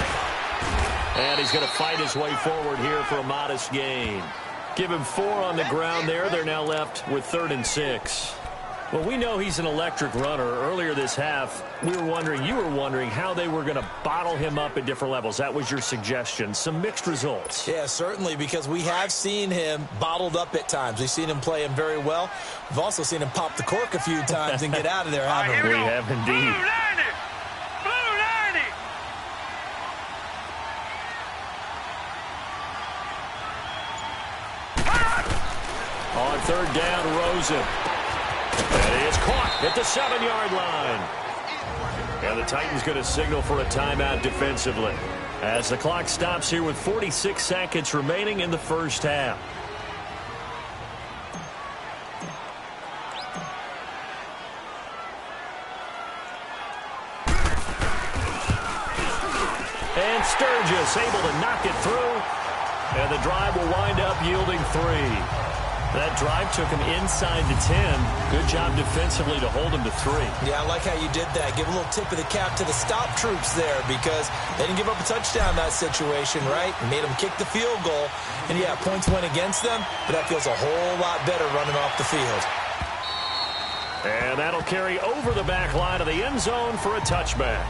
And he's going to fight his way forward here for a modest gain. Give him 4 on the ground there. They're now left with 3rd and 6. Well, we know he's an electric runner. Earlier this half, you were wondering how they were going to bottle him up at different levels. That was your suggestion. Some mixed results. Yeah, certainly, because we have seen him bottled up at times. We've seen him play him very well. We've also seen him pop the cork a few times and get out of there, haven't we? We have indeed. Blue 90. On third down, Rosen. And he is caught at the 7-yard line. And the Titans going to signal for a timeout defensively as the clock stops here with 46 seconds remaining in the first half. And Sturgis able to knock it through. And the drive will wind up yielding 3. That drive took him inside the 10. Good job defensively to hold him to 3. Yeah, I like how you did that. Give a little tip of the cap to the stop troops there because they didn't give up a touchdown in that situation, right? Made them kick the field goal. And, yeah, points went against them, but that feels a whole lot better running off the field. And that'll carry over the back line of the end zone for a touchback.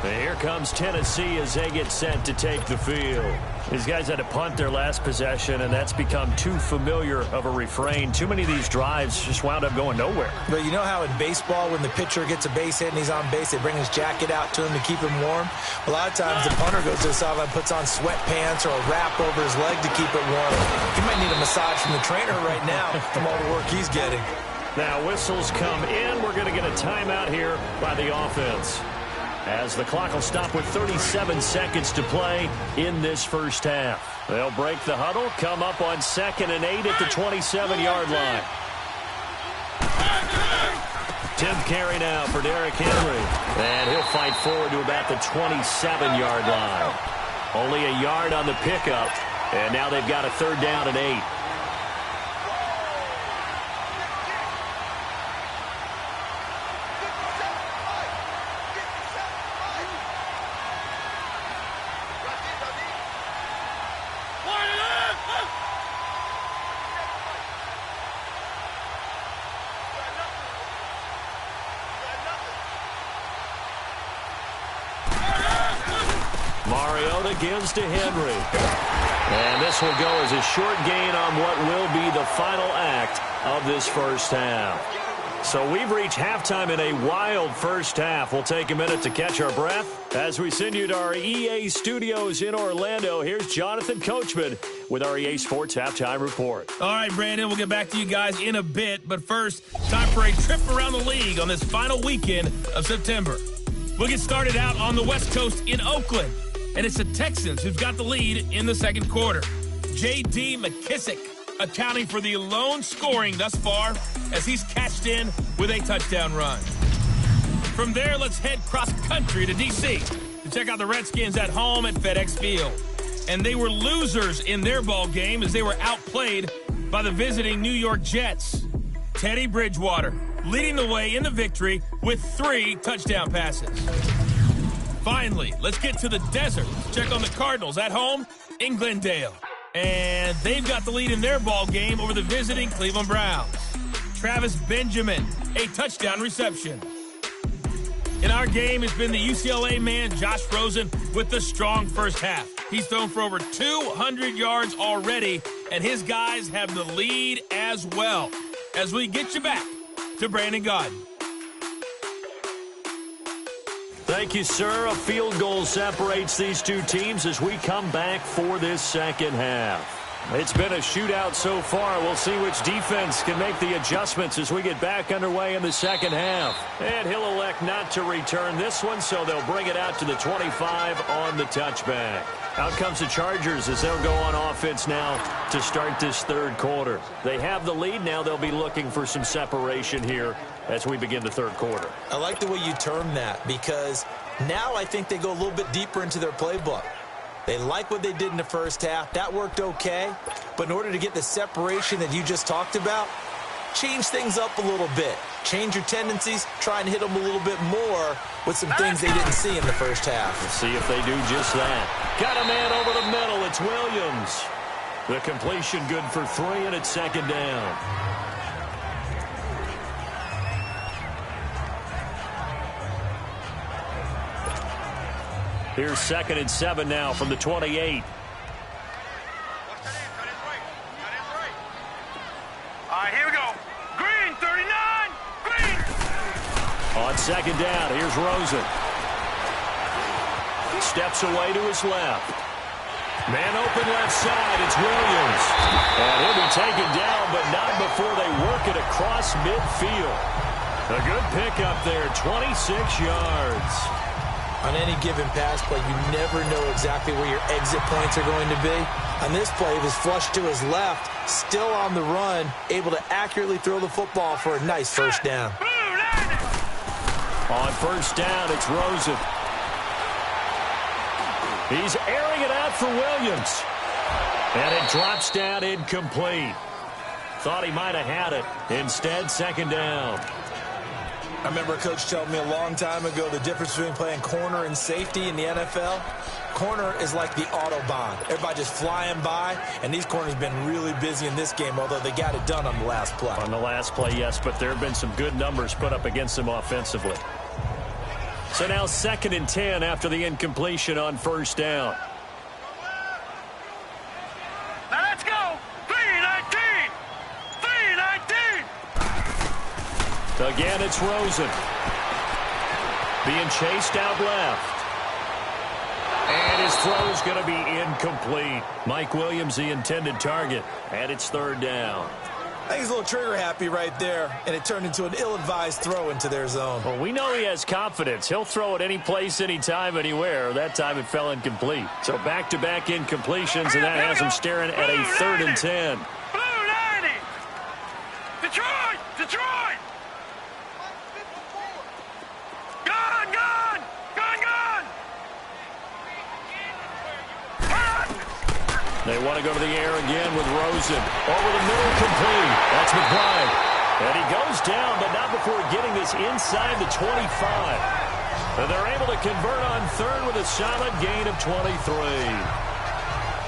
And here comes Tennessee as they get set to take the field. These guys had to punt their last possession, and that's become too familiar of a refrain. Too many of these drives just wound up going nowhere. But you know how in baseball, when the pitcher gets a base hit and he's on base, they bring his jacket out to him to keep him warm? A lot of times the punter goes to the sideline, puts on sweatpants or a wrap over his leg to keep it warm. He might need a massage from the trainer right now from all the work he's getting. Now whistles come in. We're going to get a timeout here by the offense, as the clock will stop with 37 seconds to play in this first half. They'll break the huddle, come up on 2nd and 8 at the 27-yard line. 10th carry now for Derrick Henry. And he'll fight forward to about the 27-yard line. Only a yard on the pickup, and now they've got a 3rd down and 8. Gives to Henry. And this will go as a short gain on what will be the final act of this first half. So we've reached halftime in a wild first half. We'll take a minute to catch our breath as we send you to our EA studios in Orlando. Here's Jonathan Coachman with our EA Sports Halftime Report. All right, Brandon, we'll get back to you guys in a bit. But first, time for a trip around the league on this final weekend of September. We'll get started out on the West Coast in Oakland. And it's the Texans who've got the lead in the second quarter. J.D. McKissick accounting for the lone scoring thus far as he's cashed in with a touchdown run. From there, let's head cross-country to D.C. to check out the Redskins at home at FedEx Field. And they were losers in their ball game as they were outplayed by the visiting New York Jets. Teddy Bridgewater leading the way in the victory with 3 touchdown passes. Finally, let's get to the desert to check on the Cardinals at home in Glendale. And they've got the lead in their ball game over the visiting Cleveland Browns. Travis Benjamin, a touchdown reception. In our game, it's been the UCLA man, Josh Rosen, with the strong first half. He's thrown for over 200 yards already, and his guys have the lead as well. As we get you back to Brandon Gaudin. Thank you, sir. A field goal separates these two teams as we come back for this second half. It's been a shootout so far. We'll see which defense can make the adjustments as we get back underway in the second half. And he'll elect not to return this one, so they'll bring it out to the 25 on the touchback. Out comes the Chargers as they'll go on offense now to start this third quarter. They have the lead. Now they'll be looking for some separation here as we begin the third quarter. I like the way you term that, because now I think they go a little bit deeper into their playbook. They like what they did in the first half. That worked okay. But in order to get the separation that you just talked about, change things up a little bit. Change your tendencies. Try and hit them a little bit more with some things they didn't see in the first half. Let's see if they do just that. Got a man over the middle. It's Williams. The completion good for 3, and it's second down. Here's 2nd and 7 now from the 28. All right, here we go. Green, 39. Green. On second down, here's Rosen. Steps away to his left. Man open left side, it's Williams. And he'll be taken down, but not before they work it across midfield. A good pickup there, 26 yards. On any given pass play, you never know exactly where your exit points are going to be. On this play, he was flushed to his left, still on the run, able to accurately throw the football for a nice first down. On first down, it's Rosen. He's airing it out for Williams. And it drops down incomplete. Thought he might have had it. Instead, second down. I remember a coach telling me a long time ago the difference between playing corner and safety in the NFL. Corner is like the Autobahn. Everybody just flying by, and these corners have been really busy in this game, although they got it done on the last play. On the last play, yes, but there have been some good numbers put up against them offensively. So now 2nd and 10 after the incompletion on first down. Now let's go. 3-19. 3-19. Again, it's Rosen. Being chased out left. And his throw is going to be incomplete. Mike Williams, the intended target, and it's 3rd down. I think he's a little trigger happy right there, and it turned into an ill-advised throw into their zone. Well, we know he has confidence. He'll throw it any place, anytime, anywhere. That time it fell incomplete. So back-to-back incompletions, and that has him staring at a 3rd and 10. Blue 90. Detroit. Detroit. Gun. Gun. Gun. Gun. They want to go to the air again with Rosen. Over the middle, complete. That's McBride. And he goes down, but not before getting this inside the 25. And they're able to convert on 3rd with a solid gain of 23.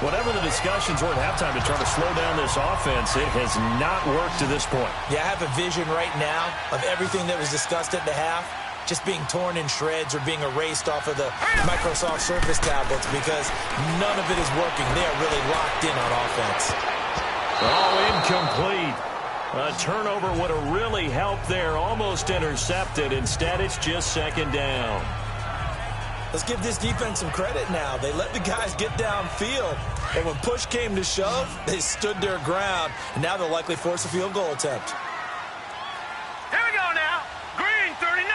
Whatever the discussions were at halftime to try to slow down this offense, it has not worked to this point. Yeah, I have a vision right now of everything that was discussed at the half just being torn in shreds or being erased off of the Microsoft Surface tablets because none of it is working. They are really locked in on offense. Oh, incomplete. A turnover would have really helped there. Almost intercepted. Instead, it's just 2nd down. Let's give this defense some credit now. They let the guys get downfield. And when push came to shove, they stood their ground. And now they'll likely force a field goal attempt. Here we go now. Green 39.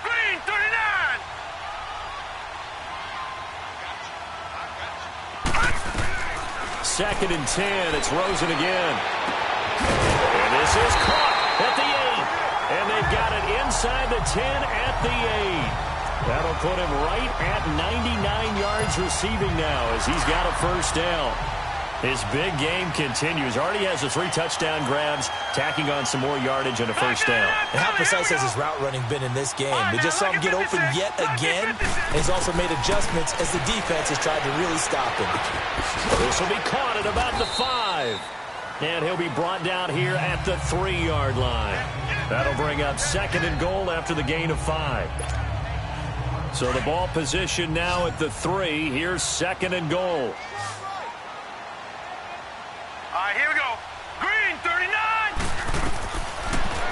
Green 39. 2nd and 10. It's Rosen again. And this is caught at the 8. And they've got it inside the 10 at the 8. That'll put him right at 99 yards receiving now as he's got a 1st down. His big game continues. Already has the 3 touchdown grabs, tacking on some more yardage and a 1st down. And how precise has his route running been in this game? We just saw him get open yet again. And he's also made adjustments as the defense has tried to really stop him. This will be caught at about the 5. And he'll be brought down here at the 3-yard line. That'll bring up 2nd and goal after the gain of 5. So the ball position now at the 3. Here's 2nd and goal. All right, here we go. Green 39.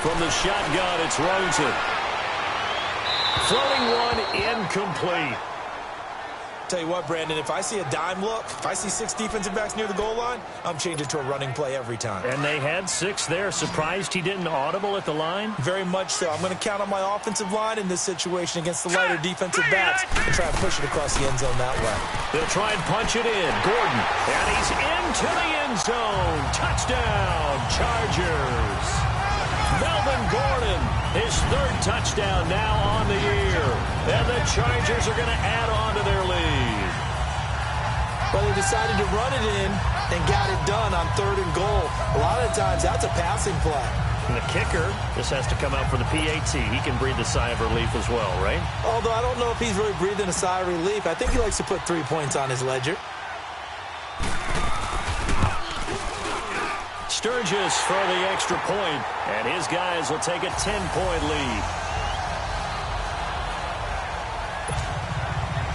From the shotgun, it's Rosen. Throwing one incomplete. Tell you what, Brandon, if I see a dime look, if I see 6 defensive backs near the goal line, I'm changing to a running play every time. And they had 6 there. Surprised he didn't audible at the line? Very much so. I'm going to count on my offensive line in this situation against the lighter defensive backs and try and push it across the end zone that way. They'll try and punch it in. Gordon, and he's into the end zone. Touchdown, Chargers. Melvin Gordon, his 3rd touchdown now on the year. And the Chargers are going to add on to their lead. Well, they decided to run it in and got it done on 3rd and goal. A lot of times, that's a passing play. And the kicker just has to come out for the PAT. He can breathe a sigh of relief as well, right? Although I don't know if he's really breathing a sigh of relief. I think he likes to put 3 points on his ledger. Sturgis for the extra point, and his guys will take a 10-point lead.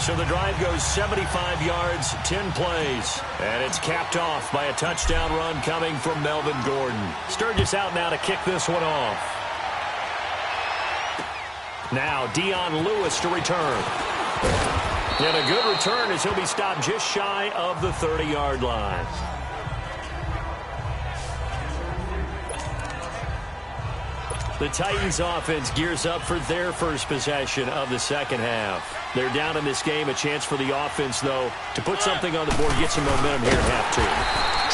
So the drive goes 75 yards, 10 plays, and it's capped off by a touchdown run coming from Melvin Gordon. Sturgis out now to kick this one off. Now Dion Lewis to return. And a good return as he'll be stopped just shy of the 30-yard line. The Titans offense gears up for their first possession of the 2nd half. They're down in this game. A chance for the offense, though, to put something on the board, get some momentum here at half 2.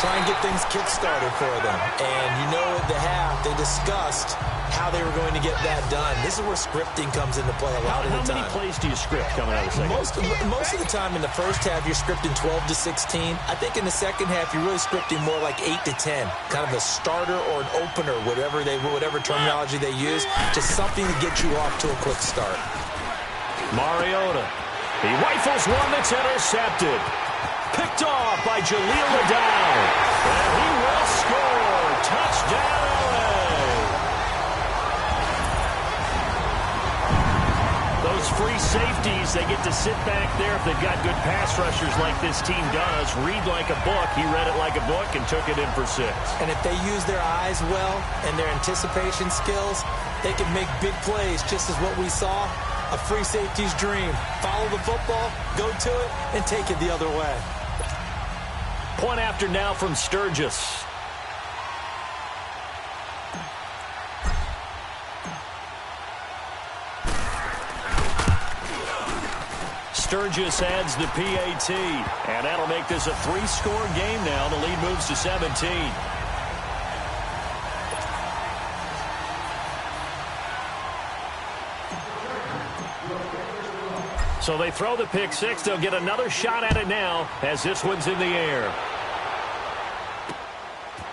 Try and get things kick-started for them. And you know at the half, they discussed how they were going to get that done. This is where scripting comes into play a lot of the time. How many plays do you script coming out of the 2nd? Most of the time in the first half, you're scripting 12 to 16. I think in the 2nd half, you're really scripting more like 8 to 10. Kind of a starter or an opener, whatever terminology terminology they use, just something to get you off to a quick start. Mariota. He rifles one that's intercepted. Picked off by Jaleel Ladow. And he will score. Touchdown, LA. Those free safeties, they get to sit back there if they've got good pass rushers like this team does. Read like a book. He read it like a book and took it in for 6. And if they use their eyes well and their anticipation skills, they can make big plays, just as what we saw. A free safety's dream. Follow the football, go to it, and take it the other way. Point after now from Sturgis. Sturgis adds the PAT, and that'll make this a 3-score game now. The lead moves to 17. So they throw the pick 6. They'll get another shot at it now as this one's in the air.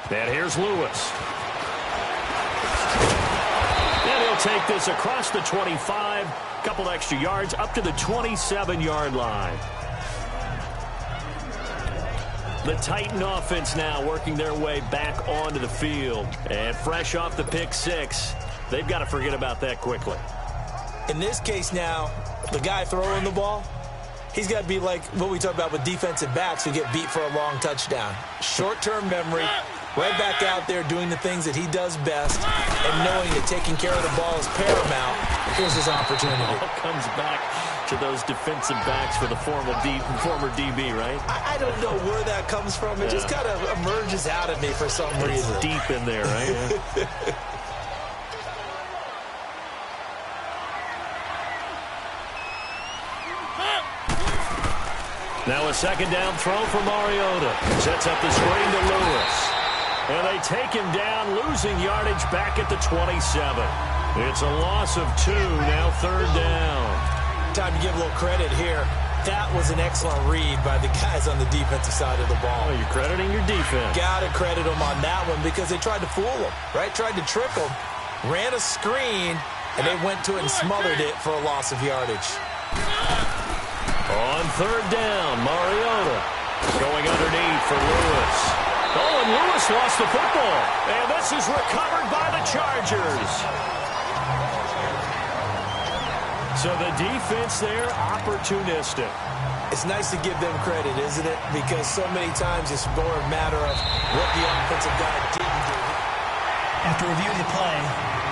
And here's Lewis. And he'll take this across the 25. Couple extra yards up to the 27-yard line. The Titan offense now working their way back onto the field. And fresh off the pick 6, they've got to forget about that quickly. In this case now, the guy throwing the ball, he's got to be like what we talk about with defensive backs who get beat for a long touchdown. Short-term memory, right back out there doing the things that he does best, and knowing that taking care of the ball is paramount. Here's his opportunity. All comes back to those defensive backs for the former DB, right? I don't know where that comes from. It just kind of emerges out of me for some reason. It's deep in there, right? Now a second down throw for Mariota. Sets up the screen to Lewis. And they take him down, losing yardage back at the 27. It's a loss of 2, now 3rd down. Time to give a little credit here. That was an excellent read by the guys on the defensive side of the ball. Oh, you're crediting your defense. Got to credit them on that one because they tried to fool them, right? Tried to trick them, ran a screen, and they went to it and smothered it for a loss of yardage. On 3rd down, Mariota going underneath for Lewis. Oh, and Lewis lost the football. And this is recovered by the Chargers. So the defense there, opportunistic. It's nice to give them credit, isn't it? Because so many times it's more a matter of what the offensive guy didn't do. After reviewing the play,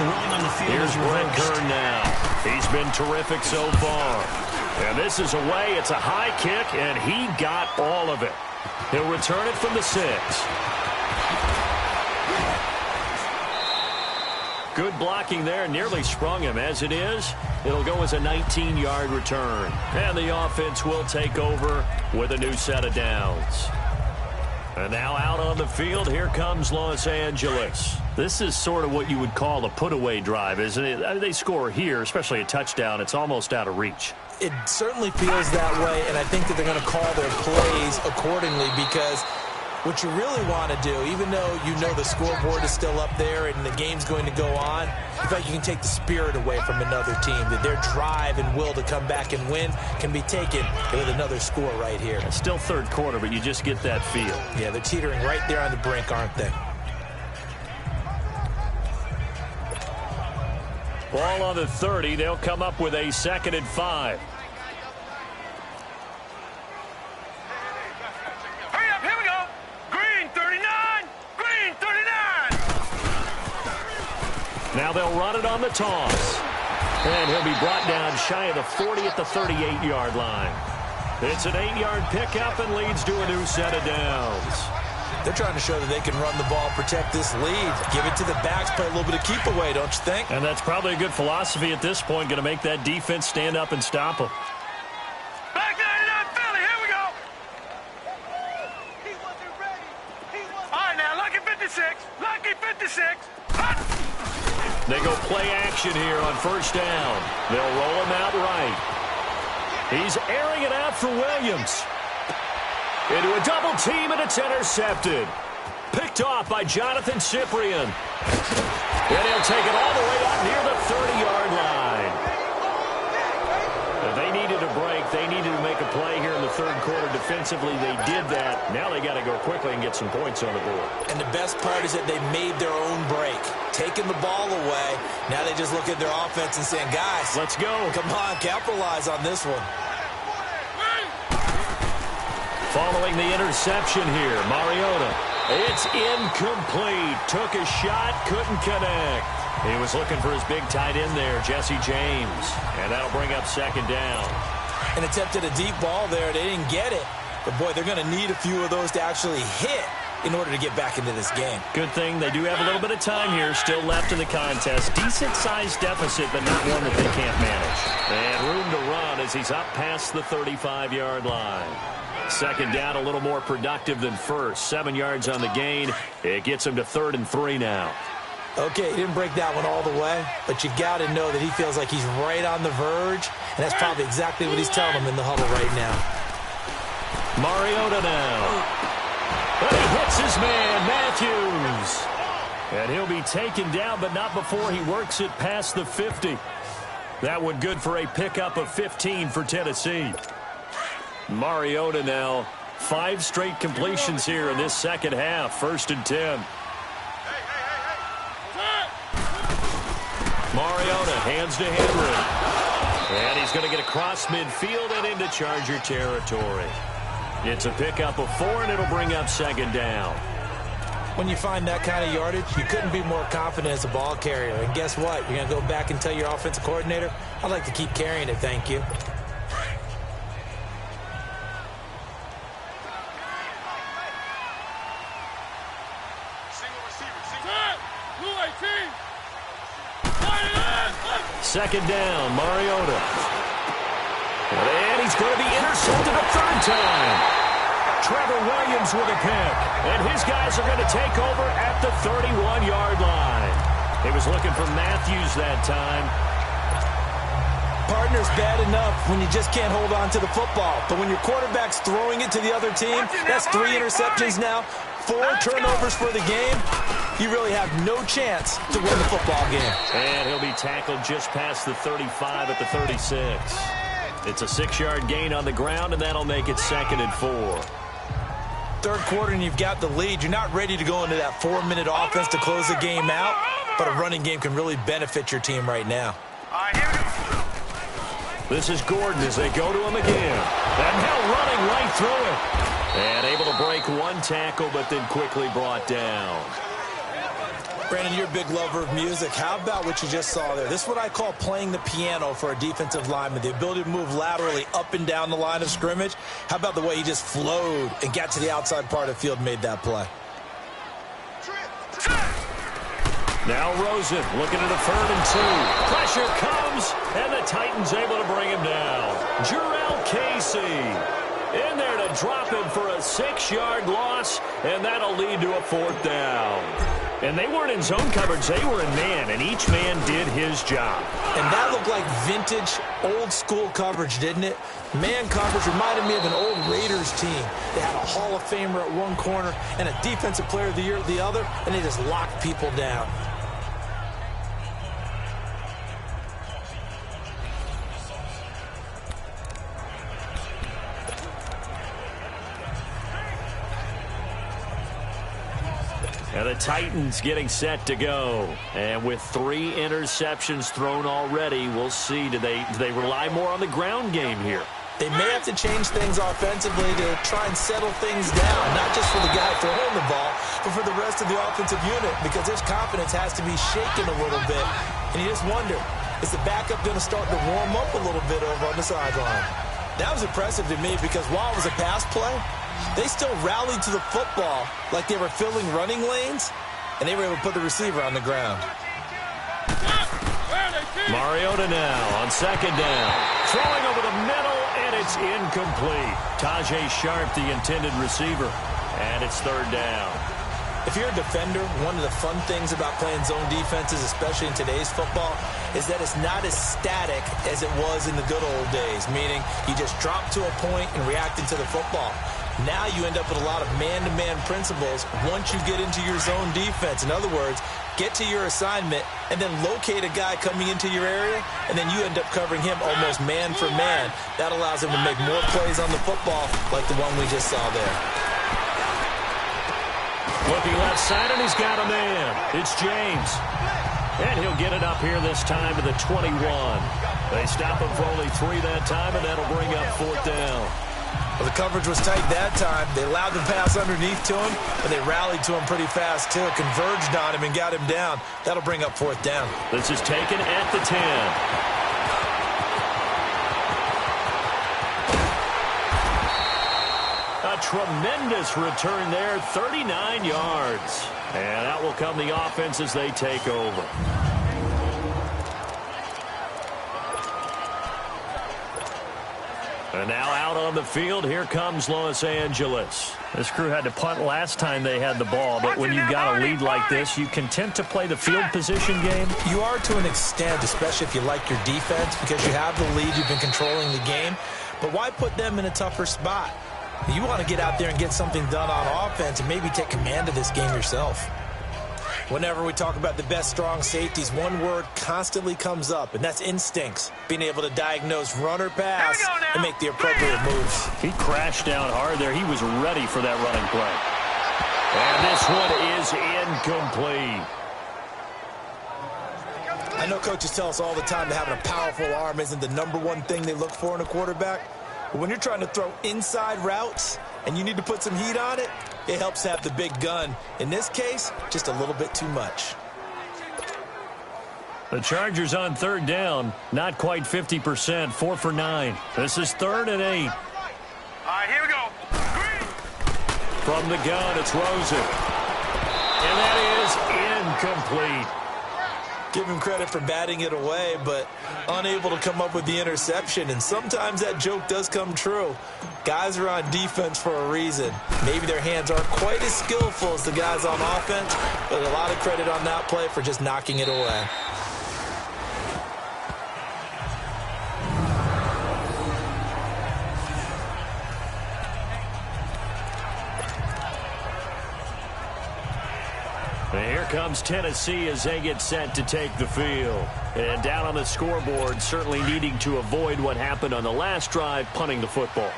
the ruling on the field Here's is reversed. Brett Kern now. He's been terrific so far. And this is away. It's a high kick, and he got all of it. He'll return it from the 6. Good blocking there. Nearly sprung him. As it is, it'll go as a 19-yard return. And the offense will take over with a new set of downs. And now out on the field, here comes Los Angeles. This is sort of what you would call a put-away drive, isn't it? They score here, especially a touchdown. It's almost out of reach. It certainly feels that way, and I think that they're going to call their plays accordingly because what you really want to do, even though you know the scoreboard is still up there and the game's going to go on, you feel like you can take the spirit away from another team, that their drive and will to come back and win can be taken with another score right here. It's still 3rd quarter, but you just get that feel. Yeah, they're teetering right there on the brink, aren't they? Ball on the 30. They'll come up with a 2nd and 5. Hurry up, here we go. Green 39, green 39. Now they'll run it on the toss. And he'll be brought down shy of the 40 at the 38-yard line. It's an 8-yard pickup and leads to a new set of downs. They're trying to show that they can run the ball, protect this lead, give it to the backs, play a little bit of keep away, don't you think? And that's probably a good philosophy at this point, going to make that defense stand up and stop them. Black 99 Philly, here we go. He wasn't ready. All right, now, lucky 56. Lucky 56. Hut. They go play action here on 1st down. They'll roll him out right. He's airing it out for Williams. Into a double team, and it's intercepted. Picked off by Jonathan Cyprien. And he'll take it all the way out near the 30-yard line. If they needed a break, they needed to make a play here in the third quarter defensively. They did that. Now they got to go quickly and get some points on the board. And the best part is that they made their own break, taking the ball away. Now they just look at their offense and saying, guys, let's go. Come on, capitalize on this one. Following the interception here, Mariota. It's incomplete. Took a shot, couldn't connect. He was looking for his big tight end there, Jesse James. And that'll bring up second down. And attempted a deep ball there. They didn't get it. But, boy, they're going to need a few of those to actually hit in order to get back into this game. Good thing they do have a little bit of time here still left in the contest. Decent-sized deficit, but not one that they can't manage. And room to run as he's up past the 35-yard line. Second down, a little more productive than first. 7 yards on the gain. It gets him to 3rd and 3 now. Okay, he didn't break that one all the way, but you got to know that he feels like he's right on the verge, and that's probably exactly what he's telling him in the huddle right now. Mariota now. But he hits his man, Matthews. And he'll be taken down, but not before he works it past the 50. That one good for a pickup of 15 for Tennessee. Mariota now. 5 straight completions here in this second half. 1st and 10. Mariota hands to Henry. And he's going to get across midfield and into Charger territory. It's a pickup of 4, and it'll bring up second down. When you find that kind of yardage, you couldn't be more confident as a ball carrier. And guess what? You're going to go back and tell your offensive coordinator, I'd like to keep carrying it, thank you. Second down, Mariota. And he's going to be intercepted a 3rd time. Trevor Williams with a pick. And his guys are going to take over at the 31-yard line. He was looking for Matthews that time. Partner's bad enough when you just can't hold on to the football. But when your quarterback's throwing it to the other team, that's 3 interceptions now, 4 turnovers for the game. You really have no chance to win the football game. And he'll be tackled just past the 35 at the 36. It's a 6-yard gain on the ground, and that'll make it 2nd and 4. Third quarter, and you've got the lead. You're not ready to go into that 4-minute offense to close the game out, but a running game can really benefit your team right now. This is Gordon as they go to him again. And now running right through it. And able to break 1 tackle, but then quickly brought down. Brandon, you're a big lover of music. How about what you just saw there? This is what I call playing the piano for a defensive lineman. The ability to move laterally up and down the line of scrimmage. How about the way he just flowed and got to the outside part of the field and made that play? Now Rosen looking at a 3rd and 2. Pressure comes, and the Titans able to bring him down. Jarrell Casey in there to drop him for a 6-yard loss, and that'll lead to a 4th down. And they weren't in zone coverage. They were in man, and each man did his job. And that looked like vintage, old-school coverage, didn't it? Man coverage reminded me of an old Raiders team. They had a Hall of Famer at one corner and a Defensive Player of the Year at the other, and they just locked people down. And the Titans getting set to go. And with 3 interceptions thrown already, we'll see. Do they rely more on the ground game here? They may have to change things offensively to try and settle things down, not just for the guy throwing the ball, but for the rest of the offensive unit, because his confidence has to be shaken a little bit. And you just wonder, is the backup going to start to warm up a little bit over on the sideline? That was impressive to me because while it was a pass play, they still rallied to the football like they were filling running lanes, and they were able to put the receiver on the ground. Mariota now on 2nd down. Throwing over the middle, and it's incomplete. Tajay Sharp, the intended receiver, and it's 3rd down. If you're a defender, one of the fun things about playing zone defenses, especially in today's football, is that it's not as static as it was in the good old days, meaning you just drop to a point and react into the football. Now you end up with a lot of man-to-man principles once you get into your zone defense. In other words, get to your assignment, and then locate a guy coming into your area, and then you end up covering him almost man for man. That allows him to make more plays on the football like the one we just saw there. Looking left side, and he's got a man. It's James. And he'll get it up here this time to the 21. They stop him for only 3 that time, and that'll bring up 4th down. Well, the coverage was tight that time. They allowed the pass underneath to him, but they rallied to him pretty fast, too. Converged on him and got him down. That'll bring up 4th down. This is taken at the 10. A tremendous return there, 39 yards. And out will come the offense as they take over. And now out on the field, here comes Los Angeles. This crew had to punt last time they had the ball, but when you've got a lead like this, you content to play the field position game? You are to an extent, especially if you like your defense, because you have the lead, you've been controlling the game. But why put them in a tougher spot? You want to get out there and get something done on offense and maybe take command of this game yourself. Whenever we talk about the best strong safeties, one word constantly comes up, and that's instincts. Being able to diagnose run or pass and make the appropriate moves. He crashed down hard there. He was ready for that running play. And this one is incomplete. I know coaches tell us all the time that having a powerful arm isn't the #1 thing they look for in a quarterback. But when you're trying to throw inside routes and you need to put some heat on it, it helps have the big gun. In this case, just a little bit too much. The Chargers on 3rd down, not quite 50%, 4 for 9. This is 3rd and 8. All right, here we go. Green. From the gun, it's Rosen. And that is incomplete. Give him credit for batting it away, but unable to come up with the interception. And sometimes that joke does come true. Guys are on defense for a reason. Maybe their hands aren't quite as skillful as the guys on offense, but a lot of credit on that play for just knocking it away. And here comes Tennessee as they get set to take the field. And down on the scoreboard, certainly needing to avoid what happened on the last drive, punting the football.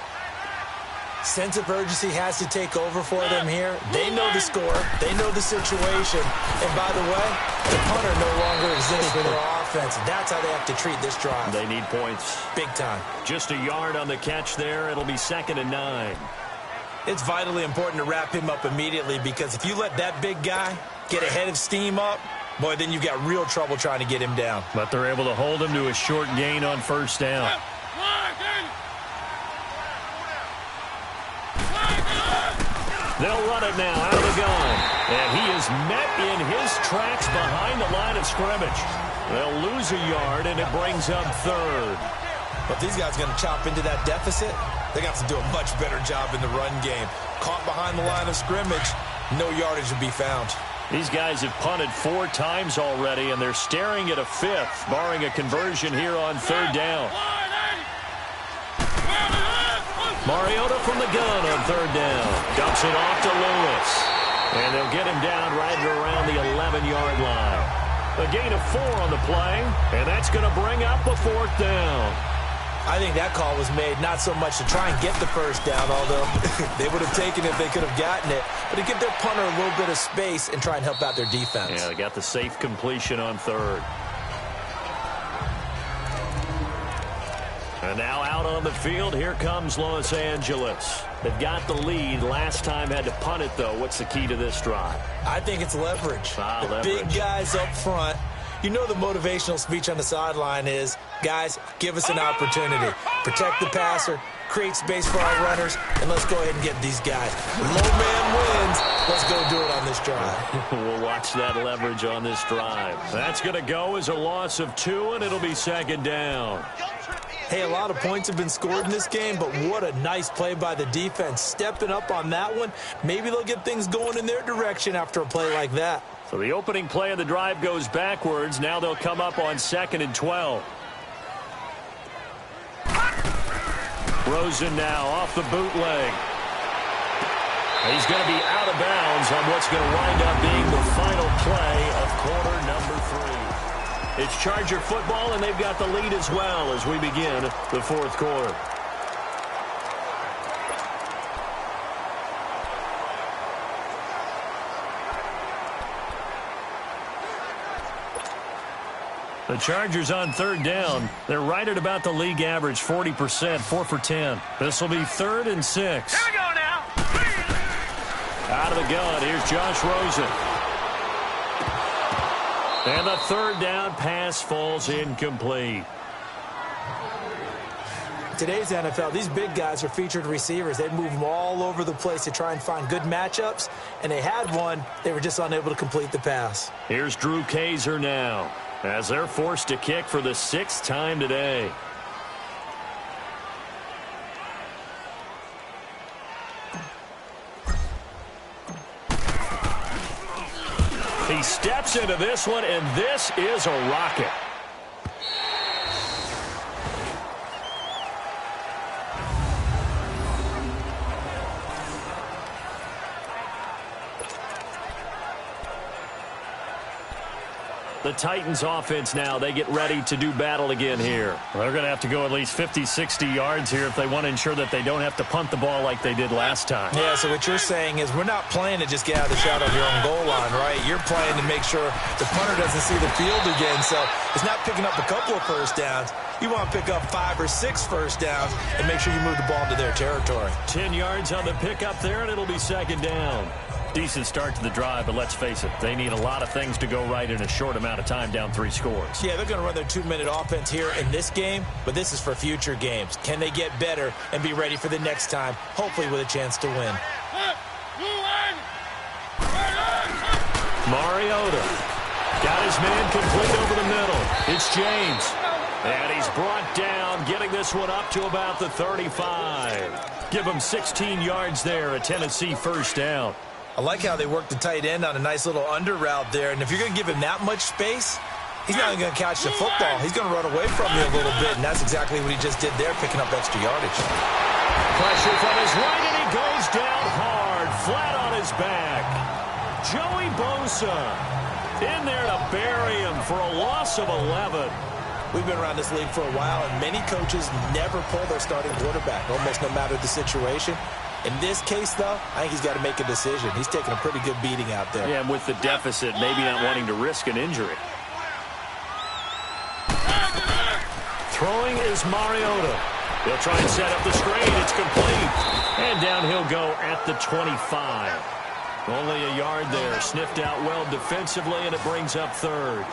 Sense of urgency has to take over for them here. They know the score. They know the situation. And by the way, the punter no longer exists for their offense. That's how they have to treat this drive. They need points. Big time. Just a yard on the catch there. It'll be 2nd and 9. It's vitally important to wrap him up immediately, because if you let that big guy get a head of steam up, boy, then you've got real trouble trying to get him down. But they're able to hold him to a short gain on 1st down. They'll run it now out of the gun. And he is met in his tracks behind the line of scrimmage. They'll lose a yard, and it brings up 3rd. But these guys are going to chop into that deficit. They got to do a much better job in the run game. Caught behind the line of scrimmage, no yardage to be found. These guys have punted 4 times already, and they're staring at a 5th, barring a conversion here on 3rd down. Mariota from the gun on 3rd down. Dumps it off to Lewis. And they'll get him down right around the 11-yard line. A gain of 4 on the play, and that's going to bring up a 4th down. I think that call was made not so much to try and get the 1st down, although they would have taken it if they could have gotten it, but to give their punter a little bit of space and try and help out their defense. Yeah, they got the safe completion on 3rd. And now out on the field, here comes Los Angeles. They've got the lead. Last time had to punt it, though. What's the key to this drive? I think it's leverage. Leverage. Big guys up front. You know the motivational speech on the sideline is, guys, give us an opportunity. Protect the passer, create space for our runners, and let's go ahead and get these guys. Low man wins. Let's go do it on this drive. We'll watch that leverage on this drive. That's going to go as a loss of 2, and it'll be 2nd down. Hey, a lot of points have been scored in this game, but what a nice play by the defense. Stepping up on that one, maybe they'll get things going in their direction after a play like that. So the opening play of the drive goes backwards. Now they'll come up on 2nd and 12. Rosen now off the bootleg. He's going to be out of bounds on what's going to wind up being the final play of quarter number 3. It's Charger football, and they've got the lead as well as we begin the fourth quarter. The Chargers on third down. They're right at about the league average, 40%, 4 for 10. This will be 3rd and 6. Here we go now. Out of the gun, here's Josh Rosen. And the 3rd down pass falls incomplete. Today's NFL, these big guys are featured receivers. They move them all over the place to try and find good matchups, and they had one. They were just unable to complete the pass. Here's Drew Kaiser now, as they're forced to kick for the 6th time today. He steps into this one, and this is a rocket. The Titans offense now, they get ready to do battle again here. They're going to have to go at least 50, 60 yards here if they want to ensure that they don't have to punt the ball like they did last time. Yeah, so what you're saying is we're not playing to just get out of the shot of your own goal line, right? You're playing to make sure the punter doesn't see the field again. So it's not picking up a couple of first downs. You want to pick up 5 or 6 first downs and make sure you move the ball into their territory. 10 yards on the pickup there, and it'll be 2nd down. Decent start to the drive, but let's face it, they need a lot of things to go right in a short amount of time, down 3 scores. Yeah, they're going to run their 2-minute offense here in this game, but this is for future games. Can they get better and be ready for the next time, hopefully with a chance to win? Mariota got his man complete over the middle. It's James. And he's brought down, getting this one up to about the 35. Give him 16 yards there, a Tennessee first down. I like how they work the tight end on a nice little under route there. And if you're going to give him that much space, he's not even going to catch the football. He's going to run away from you a little bit, and that's exactly what he just did there, picking up extra yardage. Pressure from his right, and he goes down hard, flat on his back. Joey Bosa in there to bury him for a loss of 11. We've been around this league for a while, and many coaches never pull their starting quarterback, almost no matter the situation. In this case, though, I think he's got to make a decision. He's taking a pretty good beating out there. Yeah, and with the deficit, maybe not wanting to risk an injury. Throwing is Mariota. He'll try and set up the screen. It's complete. And down he'll go at the 25. Only a yard there. Sniffed out well defensively, and it brings up 3rd.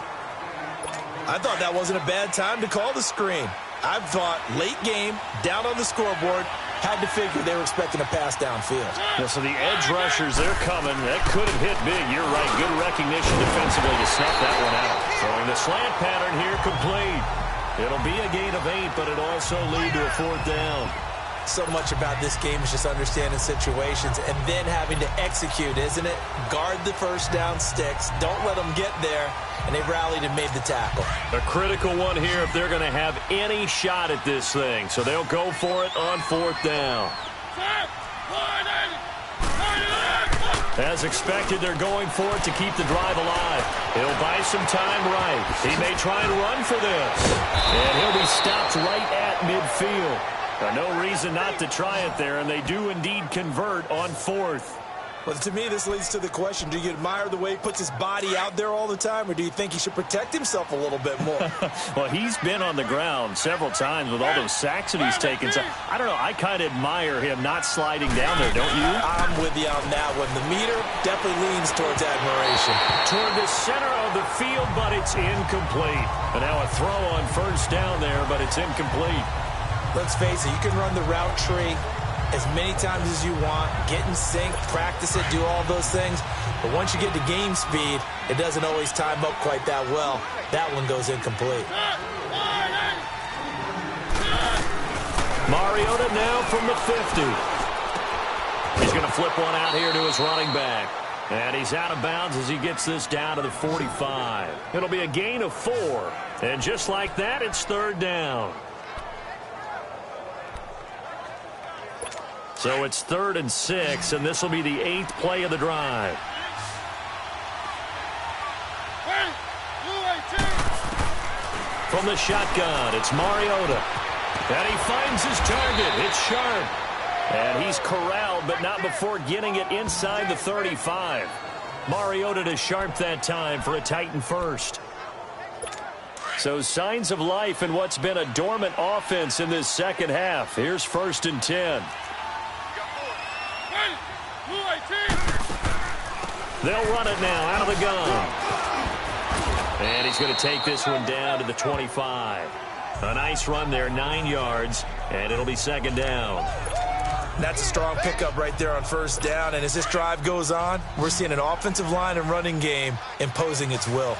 I thought that wasn't a bad time to call the screen. I thought late game, down on the scoreboard, had to figure they were expecting a pass downfield. Yeah, so the edge rushers, they're coming. That could have hit big. You're right. Good recognition defensively to snuff that one out. Throwing the slant pattern here complete. It'll be a gain of 8, but it'll also lead to a 4th down. So much about this game is just understanding situations and then having to execute, isn't it? Guard the first down sticks. Don't let them get there. And they rallied and made the tackle. A critical one here if they're going to have any shot at this thing. So they'll go for it on 4th down. As expected, they're going for it to keep the drive alive. He'll buy some time right. He may try and run for this. And he'll be stopped right at midfield. No reason not to try it there, and they do indeed convert on 4th. Well, to me, this leads to the question, do you admire the way he puts his body out there all the time, or do you think he should protect himself a little bit more? Well, he's been on the ground several times with all those sacks that he's taken. So, I don't know, I kind of admire him not sliding down there, don't you? I'm with you on that one. The meter definitely leans towards admiration. Toward the center of the field, but it's incomplete. And now a throw on first down there, but it's incomplete. Let's face it, you can run the route tree as many times as you want, get in sync, practice it, do all those things. But once you get to game speed, it doesn't always time up quite that well. That one goes incomplete. Mariota now from the 50. He's going to flip one out here to his running back. And he's out of bounds as he gets this down to the 45. It'll be a gain of 4. And just like that, it's 3rd down. So it's 3rd and 6, and this will be the 8th play of the drive. From the shotgun, it's Mariota. And he finds his target. It's Sharp. And he's corralled, but not before getting it inside the 35. Mariota to Sharp that time for a Titan first. So signs of life in what's been a dormant offense in this second half. Here's 1st and 10. They'll run it now out of the gun. And he's going to take this one down to the 25. A nice run there, 9 yards, and it'll be 2nd down. That's a strong pickup right there on 1st down, and as this drive goes on, we're seeing an offensive line and running game imposing its will.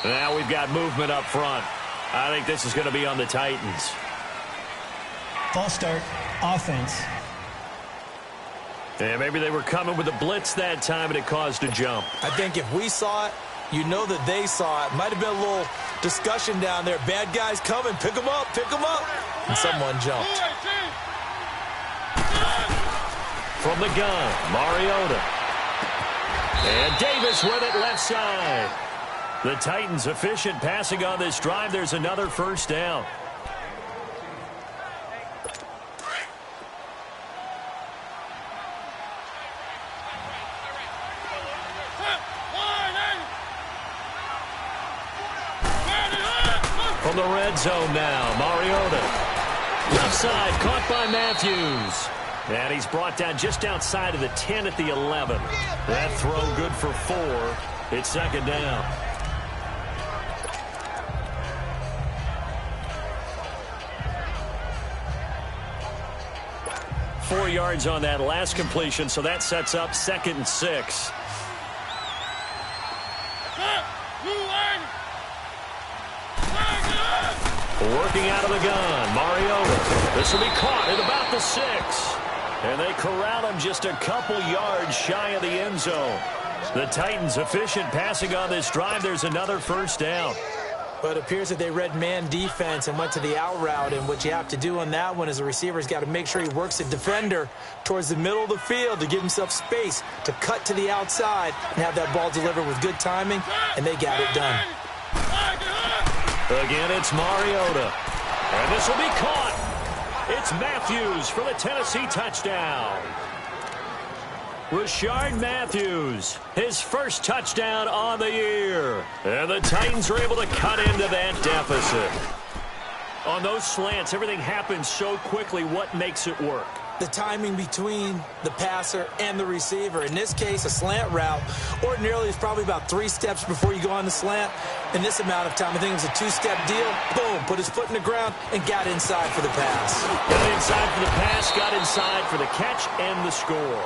Now we've got movement up front. I think this is going to be on the Titans. False start, offense. And maybe they were coming with a blitz that time, and it caused a jump. I think if we saw it, you know that they saw it. Might have been a little discussion down there. Bad guys coming. Pick them up. Pick them up. And someone jumped. From the gun, Mariota. And Davis with it left side. The Titans efficient passing on this drive. There's another 1st down. From the red zone now, Mariota. Left side, caught by Matthews. And he's brought down just outside of the 10 at the 11. That throw good for 4. It's 2nd down. Four yards on that last completion, so that sets up 2nd and 6. Working out of the gun, Mariota. This will be caught at about the 6. And they corral him just a couple yards shy of the end zone. The Titans efficient passing on this drive. There's another 1st down. But it appears that they read man defense and went to the out route. And what you have to do on that one is the receiver's got to make sure he works the defender towards the middle of the field to give himself space to cut to the outside and have that ball delivered with good timing. And they got it done. Again, it's Mariota. And this will be caught. It's Matthews for the Tennessee touchdown. Rashard Matthews, his first touchdown on the year. And the Titans are able to cut into that deficit. On those slants, everything happens so quickly. What makes it work? The timing between the passer and the receiver. In this case, a slant route ordinarily is probably about 3 steps before you go on the slant. In this amount of time, I think it was a 2-step deal. Boom, put his foot in the ground and got inside for the pass. Got inside for the pass, got inside for the catch and the score.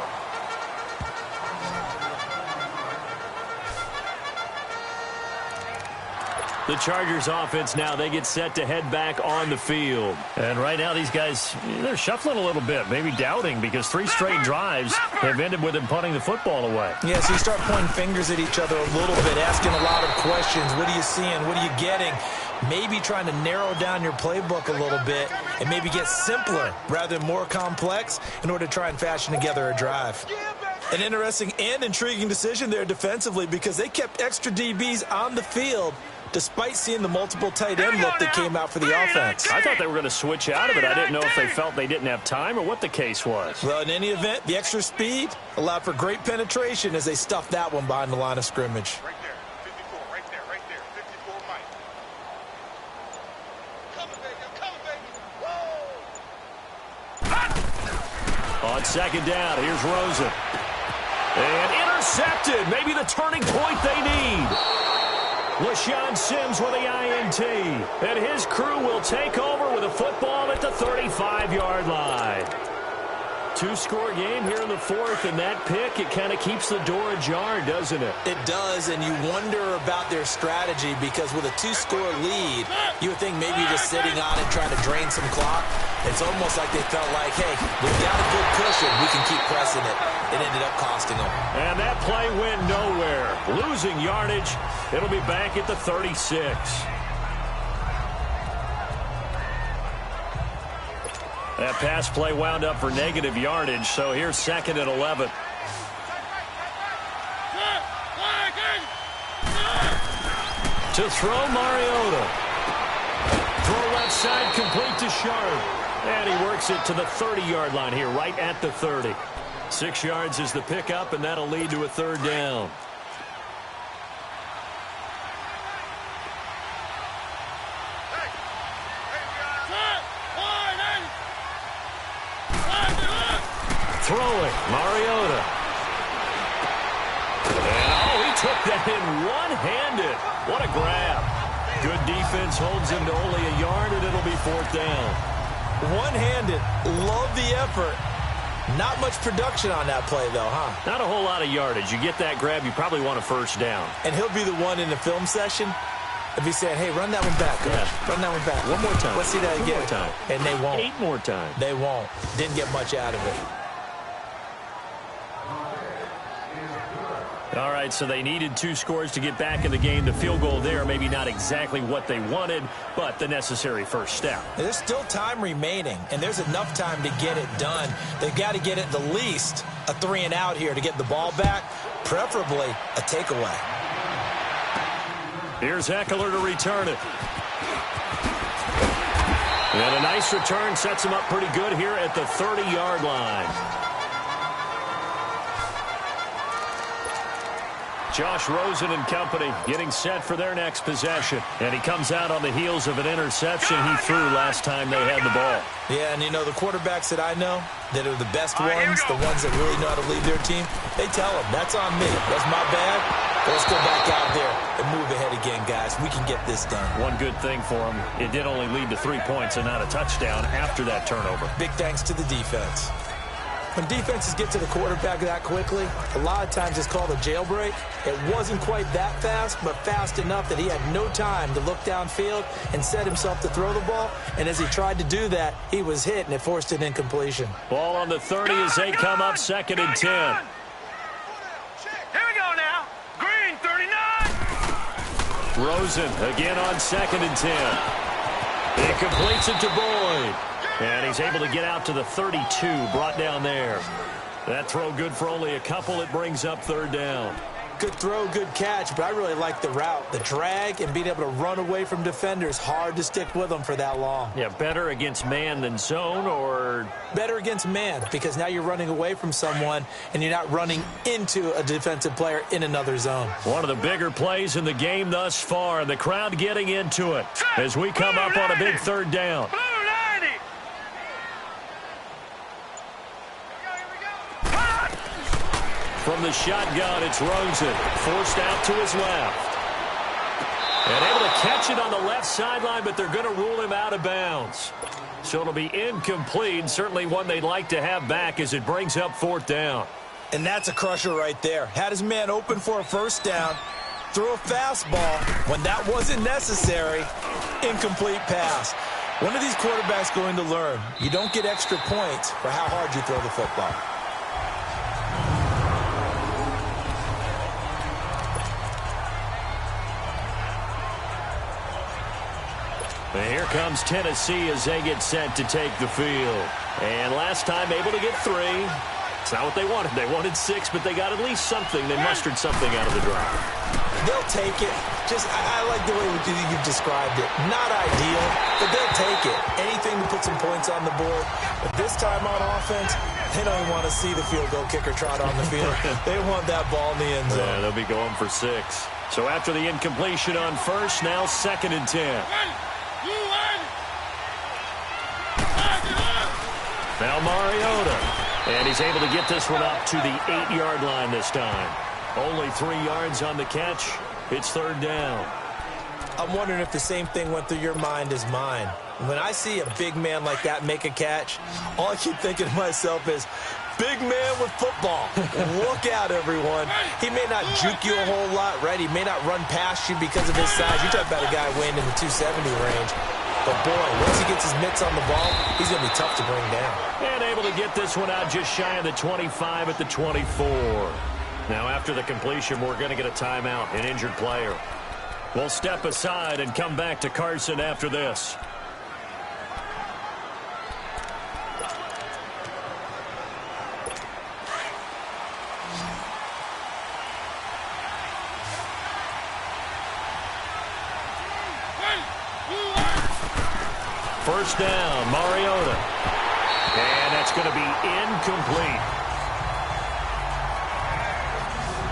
The Chargers offense now, they get set to head back on the field. And right now these guys, they're shuffling a little bit, maybe doubting, because 3 straight drives have ended with them punting the football away. Yeah, so you start pointing fingers at each other a little bit, asking a lot of questions. What are you seeing? What are you getting? Maybe trying to narrow down your playbook a little bit and maybe get simpler rather than more complex in order to try and fashion together a drive. An interesting and intriguing decision there defensively because they kept extra DBs on the field despite seeing the multiple tight end look that came out for the offense. I thought they were going to switch out of it. I didn't know if they felt they didn't have time or what the case was. Well, in any event, the extra speed allowed for great penetration as they stuffed that one behind the line of scrimmage. Right there, 54, right there, 54 Mike. Come on, baby, On 2nd down, here's Rosen. And intercepted. Maybe the turning point they need. LaShawn Sims with the INT. And his crew will take over with a football at the 35-yard line. 2-score game here in the 4th, and that pick, it kind of keeps the door ajar, doesn't it? It does, and you wonder about their strategy because with a 2-score lead, you would think maybe you're just sitting on it trying to drain some clock. It's almost like they felt like, hey, we've got a good cushion. We can keep pressing it. It ended up costing them. And that play went nowhere. Losing yardage. It'll be back at the 36. That pass play wound up for negative yardage, so here's 2nd and 11. To throw, Mariota. Throw left side, complete to Sharp. And he works it to the 30-yard line here, right at the 30. 6 yards is the pickup, and that'll lead to a 3rd down. Throwing, Mariota. And, he took that in one-handed. What a grab. Good defense holds him to only a yard, and it'll be 4th down. One-handed. Love the effort. Not much production on that play, though, huh? Not a whole lot of yardage. You get that grab, you probably want a 1st down. And he'll be the one in the film session if he said, hey, run that one back, coach. Yeah. Run that one back. One more time. Let's see that again. One more time. And they won't. 8 more times. They won't. Didn't get much out of it. All right, so they needed 2 scores to get back in the game. The field goal there, maybe not exactly what they wanted, but the necessary 1st step. There's still time remaining, and there's enough time to get it done. They've got to get at the least a 3-and-out here to get the ball back, preferably a takeaway. Here's Eckler to return it. And a nice return sets him up pretty good here at the 30-yard line. Josh Rosen and company getting set for their next possession. And he comes out on the heels of an interception he threw last time they had the ball. Yeah, and the quarterbacks that I know that are the best ones, the ones that really know how to lead their team, they tell them, that's on me. That's my bad. Let's go back out there and move ahead again, guys. We can get this done. One good thing for him, it did only lead to 3 points and not a touchdown after that turnover. Big thanks to the defense. When defenses get to the quarterback that quickly, a lot of times it's called a jailbreak. It wasn't quite that fast, but fast enough that he had no time to look downfield and set himself to throw the ball. And as he tried to do that, he was hit, and it forced an incompletion. Ball on the 30 as they come up 2nd and 10. Here we go now. Green, 39. Rosen again on 2nd and 10. He completes it to Boyd. And he's able to get out to the 32, brought down there. That throw good for only a couple. It brings up 3rd down. Good throw, good catch, but I really like the route. The drag and being able to run away from defenders. Hard to stick with them for that long. Yeah, better against man than zone, or? Better against man, because now you're running away from someone and you're not running into a defensive player in another zone. One of the bigger plays in the game thus far, and the crowd getting into it as we come up on a big 3rd down. From the shotgun, it's Rosen, forced out to his left. And able to catch it on the left sideline, but they're going to rule him out of bounds. So it'll be incomplete, certainly one they'd like to have back as it brings up 4th down. And that's a crusher right there. Had his man open for a 1st down, threw a fastball when that wasn't necessary, incomplete pass. One of these quarterbacks going to learn, you don't get extra points for how hard you throw the football. And here comes Tennessee as they get set to take the field. And last time able to get 3. It's not what they wanted. They wanted 6, but they got at least something. They mustered something out of the drive. They'll take it. I like the way you've described it. Not ideal, but they'll take it. Anything to put some points on the board. But this time on offense, they don't even want to see the field goal kicker trot on the field. They want that ball in the end zone. Yeah, they'll be going for 6. So after the incompletion on 1st, now 2nd and 10. Now Mariota. And he's able to get this one up to the 8-yard line this time. Only 3 yards on the catch. It's 3rd down. I'm wondering if the same thing went through your mind as mine. When I see a big man like that make a catch, all I keep thinking to myself is, big man with football. Look out, everyone. He may not juke you a whole lot, right? He may not run past you because of his size. You're talking about a guy weighing in the 270 range. But, boy, once he gets his mitts on the ball, he's going to be tough to bring down. And able to get this one out just shy of the 25 at the 24. Now, after the completion, we're going to get a timeout, an injured player. We'll step aside and come back to Carson after this. First down, Mariota. And that's going to be incomplete.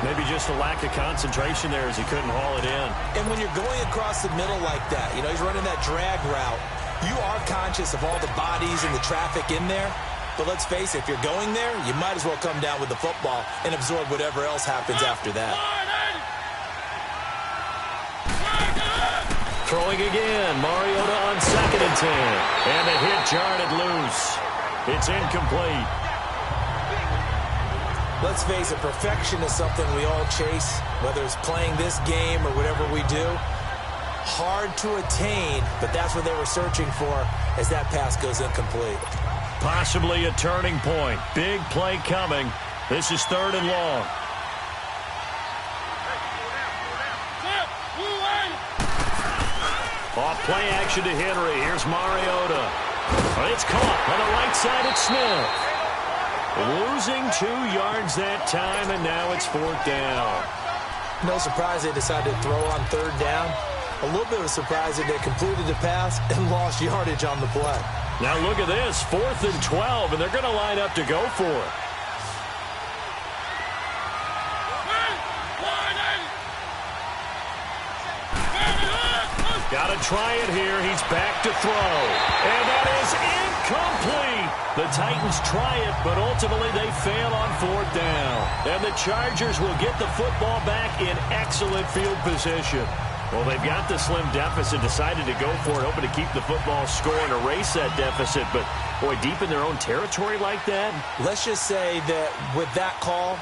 Maybe just a lack of concentration there as he couldn't haul it in. And when you're going across the middle like that, he's running that drag route, you are conscious of all the bodies and the traffic in there. But let's face it, if you're going there, you might as well come down with the football and absorb whatever else happens after that. Throwing again, Mariota on 2nd and 10. And the hit jarred it loose. It's incomplete. Let's face it, perfection is something we all chase, whether it's playing this game or whatever we do. Hard to attain, but that's what they were searching for as that pass goes incomplete. Possibly a turning point. Big play coming. This is 3rd and long. Off play action to Henry. Here's Mariota. It's caught on the right side at Smith. Losing 2 yards that time, and now it's 4th down. No surprise they decided to throw on 3rd down. A little bit of a surprise that they completed the pass and lost yardage on the play. Now look at this, 4th and 12, and they're going to line up to go for it. Got to try it here. He's back to throw. And that is incomplete. The Titans try it, but ultimately they fail on 4th down. And the Chargers will get the football back in excellent field position. Well, they've got the slim deficit, decided to go for it, hoping to keep the football score and erase that deficit. But, boy, deep in their own territory like that. Let's just say that with that call,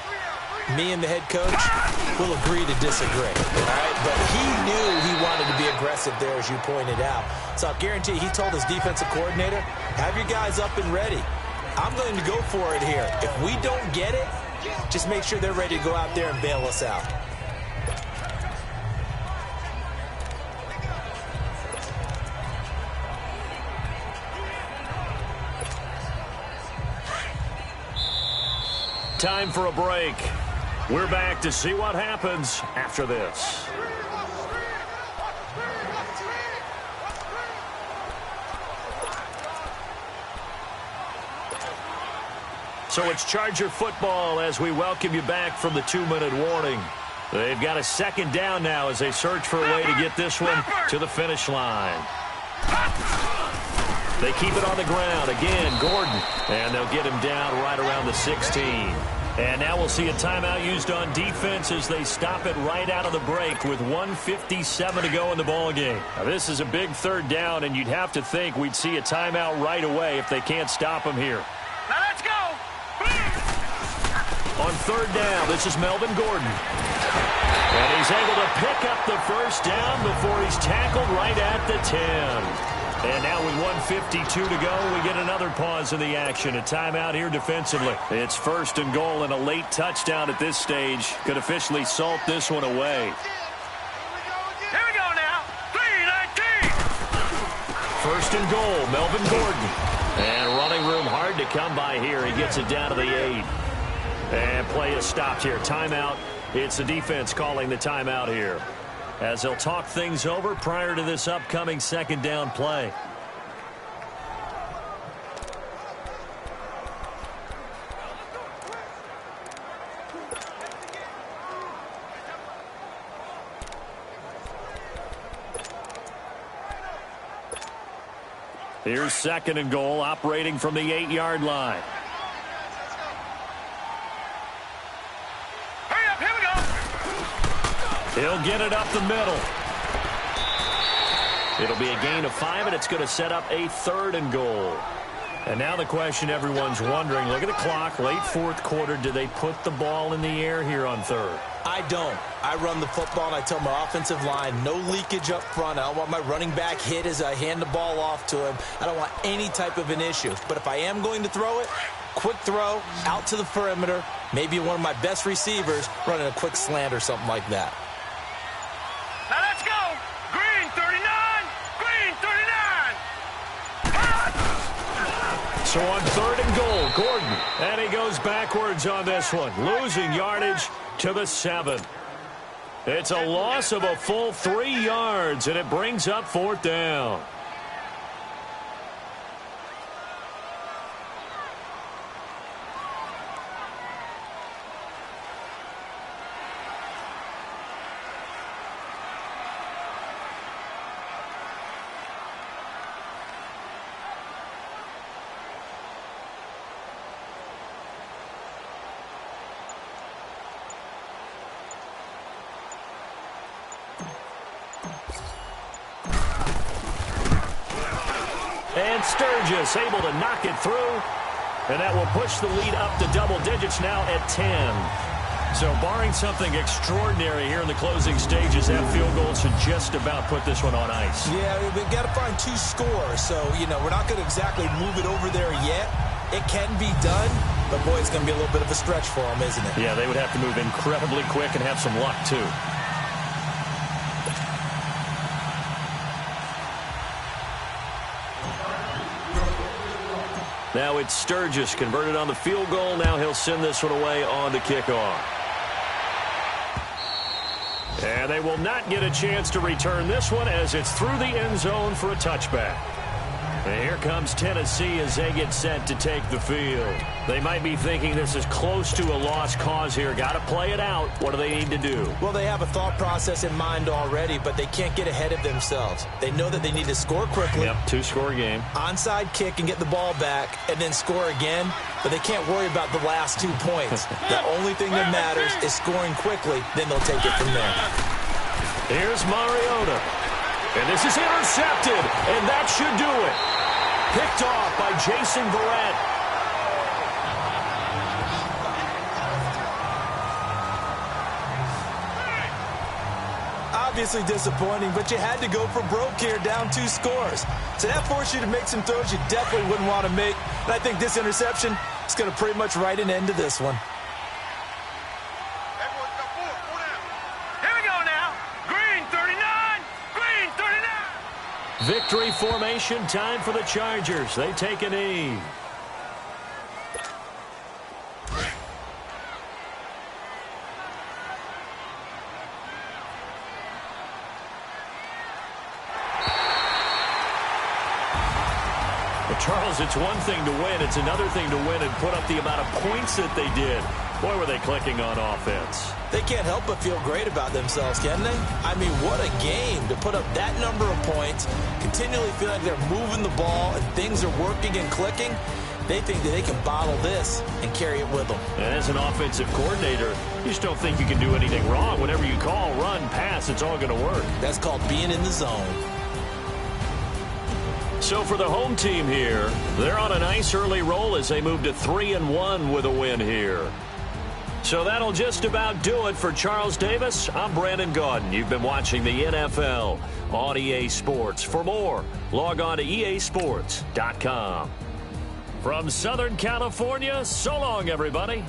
me and the head coach will agree to disagree. All right? But he knew he wanted to be aggressive there, as you pointed out. So I guarantee he told his defensive coordinator, have your guys up and ready. I'm going to go for it here. If we don't get it, just make sure they're ready to go out there and bail us out. Time for a break. We're back to see what happens after this. So it's Charger football as we welcome you back from the 2-minute warning. They've got a 2nd down now as they search for a way to get this one to the finish line. They keep it on the ground. Again, Gordon. And they'll get him down right around the 16. And now we'll see a timeout used on defense as they stop it right out of the break with 1:57 to go in the ballgame. Now, this is a big 3rd down, and you'd have to think we'd see a timeout right away if they can't stop him here. Now let's go. On 3rd down, this is Melvin Gordon. And he's able to pick up the first down before he's tackled right at the 10. And now with 1:52 to go, we get another pause in the action. A timeout here defensively. It's 1st and goal and a late touchdown at this stage. Could officially salt this one away. Here we go now. 3:19. 1st and goal, Melvin Gordon. And running room hard to come by here. He gets it down to the 8. And play is stopped here. Timeout. It's the defense calling the timeout here, as they'll talk things over prior to this upcoming 2nd down play. Here's 2nd and goal, operating from the 8-yard line. Hurry up, here we go. He'll get it up the middle. It'll be a gain of 5, and it's going to set up a 3rd and goal. And now the question everyone's wondering, look at the clock, late 4th quarter, do they put the ball in the air here on 3rd? I don't. I run the football, and I tell my offensive line, no leakage up front. I don't want my running back hit as I hand the ball off to him. I don't want any type of an issue. But if I am going to throw it, quick throw, out to the perimeter, maybe one of my best receivers running a quick slant or something like that. Now let's go. Green 39. Green 39. So on 3rd and goal, Gordon. And he goes backwards on this one, losing yardage to the 7. It's a loss of a full 3 yards, and it brings up 4th down. And Sturgis able to knock it through. And that will push the lead up to double digits now at 10. So barring something extraordinary here in the closing stages, that field goal should just about put this one on ice. Yeah, we've got to find 2 scores. So, we're not going to exactly move it over there yet. It can be done, but, boy, it's going to be a little bit of a stretch for them, isn't it? Yeah, they would have to move incredibly quick and have some luck, too. Now it's Sturgis converted on the field goal. Now he'll send this one away on the kickoff. And they will not get a chance to return this one as it's through the end zone for a touchback. And here comes Tennessee as they get set to take the field. They might be thinking this is close to a lost cause here. Got to play it out. What do they need to do? Well, they have a thought process in mind already, but they can't get ahead of themselves. They know that they need to score quickly. Yep, 2-score game. Onside kick and get the ball back and then score again, but they can't worry about the last 2 points. The only thing that matters is scoring quickly, then they'll take it from there. Here's Mariota. And this is intercepted, and that should do it. Picked off by Jason Verrett. Obviously disappointing, but you had to go for broke here, down 2 scores. So that forced you to make some throws you definitely wouldn't want to make. And I think this interception is going to pretty much write an end to this one. Victory formation, time for the Chargers. They take a knee. Well, Charles, it's one thing to win. It's another thing to win and put up the amount of points that they did. Boy, were they clicking on offense. They can't help but feel great about themselves, can they? I mean, what a game to put up that number of points, continually feel like they're moving the ball and things are working and clicking. They think that they can bottle this and carry it with them. And as an offensive coordinator, you just don't think you can do anything wrong. Whatever you call, run, pass, it's all going to work. That's called being in the zone. So for the home team here, they're on a nice early roll as they move to 3-1 with a win here. So that'll just about do it for Charles Davis. I'm Brandon Gaudin. You've been watching the NFL on EA Sports. For more, log on to easports.com. From Southern California, so long, everybody.